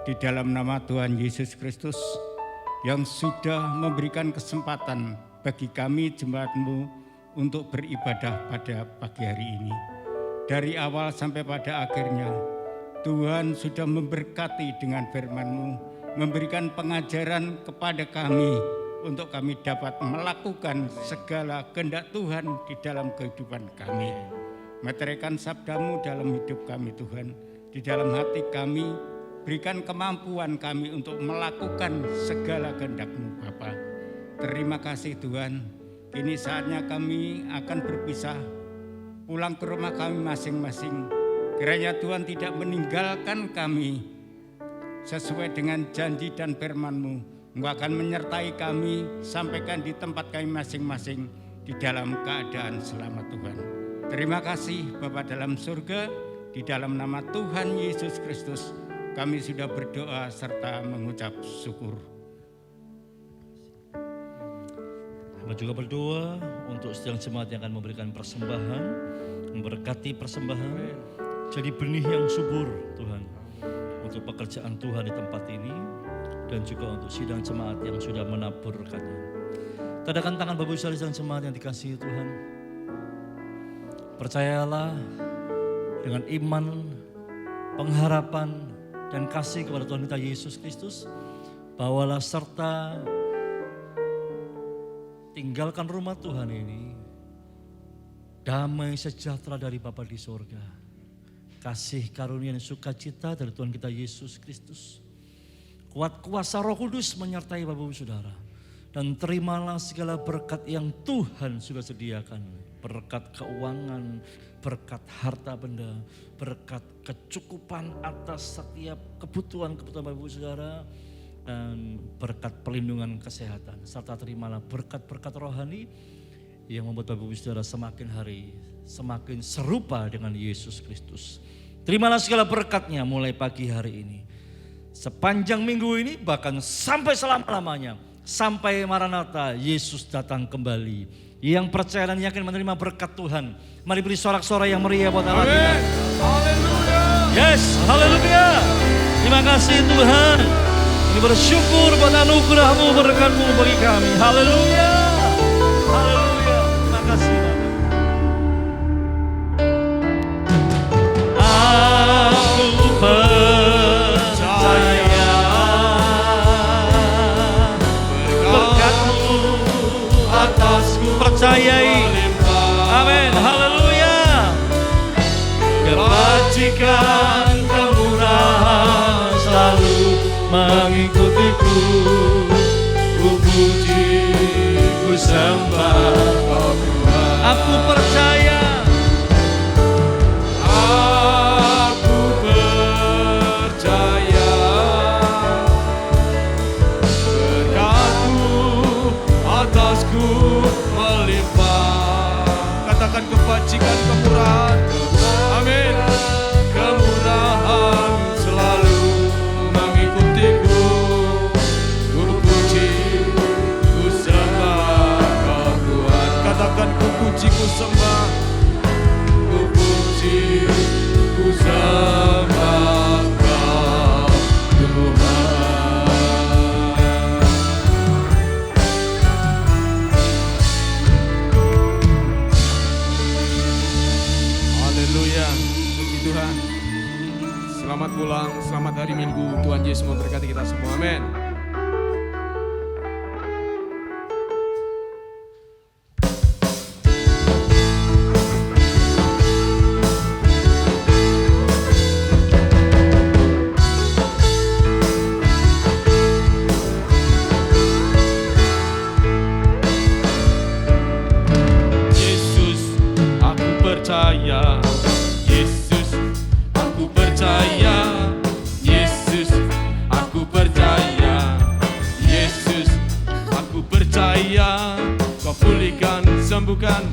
di dalam nama Tuhan Yesus Kristus yang sudah memberikan kesempatan bagi kami jemaat-Mu untuk beribadah pada pagi hari ini. Dari awal sampai pada akhirnya, Tuhan sudah memberkati dengan firman-Mu, memberikan pengajaran kepada kami untuk kami dapat melakukan segala kehendak Tuhan di dalam kehidupan kami. Meteraikan sabda-Mu dalam hidup kami Tuhan, di dalam hati kami, berikan kemampuan kami untuk melakukan segala kehendak-Mu Bapa. Terima kasih Tuhan, kini saatnya kami akan berpisah, pulang ke rumah kami masing-masing. Kiranya Tuhan tidak meninggalkan kami, sesuai dengan janji dan firman-Mu, Engkau akan menyertai kami, sampaikan di tempat kami masing-masing, di dalam keadaan selamat Tuhan. Terima kasih Bapa dalam surga, di dalam nama Tuhan Yesus Kristus, kami sudah berdoa serta mengucap syukur. Kami juga berdoa untuk setiap jemaat yang akan memberikan persembahan, memberkati persembahan, jadi benih yang subur Tuhan, untuk pekerjaan Tuhan di tempat ini, dan juga untuk sidang jemaat yang sudah menaburkannya. Tadakan tangan Bapak Ibu Saudara dan jemaat yang dikasihi Tuhan. Percayalah dengan iman, pengharapan, dan kasih kepada Tuhan kita Yesus Kristus, bawalah serta tinggalkan rumah Tuhan ini, damai sejahtera dari Bapa di sorga, kasih karunia dan sukacita dari Tuhan kita Yesus Kristus, kuat kuasa Roh Kudus menyertai Bapak Ibu Saudara, dan terimalah segala berkat yang Tuhan sudah sediakan. Berkat keuangan, berkat harta benda, berkat kecukupan atas setiap kebutuhan-kebutuhan Bapak Ibu Saudara, dan berkat perlindungan kesehatan. Serta terimalah berkat-berkat rohani yang membuat Bapak Ibu Saudara semakin hari semakin serupa dengan Yesus Kristus. Terimalah segala berkatnya mulai pagi hari ini, sepanjang minggu ini, bahkan sampai selama-lamanya, sampai Maranatha Yesus datang kembali. Yang percaya dan yakin menerima berkat Tuhan, mari beri sorak-sorai yang meriah buat Allah kita. Haleluya. Yes, haleluya. Terima kasih Tuhan. Kami bersyukur buat anugerah-Mu, berkat-Mu bagi kami. Haleluya. Haleluya. Terima kasih Bapak. Aku percaya berkat-Mu atasku, percayai. Amin. Haleluya. Kebajikan, kemurahan selalu mengikutiku. Ku puji, ku sembah Tuhan. Aku percaya. Aku percaya berkat-Mu atasku melimpah. Katakan kebajikan, kemurahan. Amin. Kemurahan selalu mengikutiku. Ku puji, ku sembah Kau Tuhan. Katakan ku puji, ku sembah. Ku puji, ku sembah Kau Tuhan. Haleluya, puji Tuhan. Selamat pulang, selamat hari Minggu. Tuhan Yesus memberkati kita semua. Amin. Yesus, aku percaya. Yesus, aku percaya. Yesus, aku percaya. Yesus, aku percaya. Kau pulihkan, sembuhkan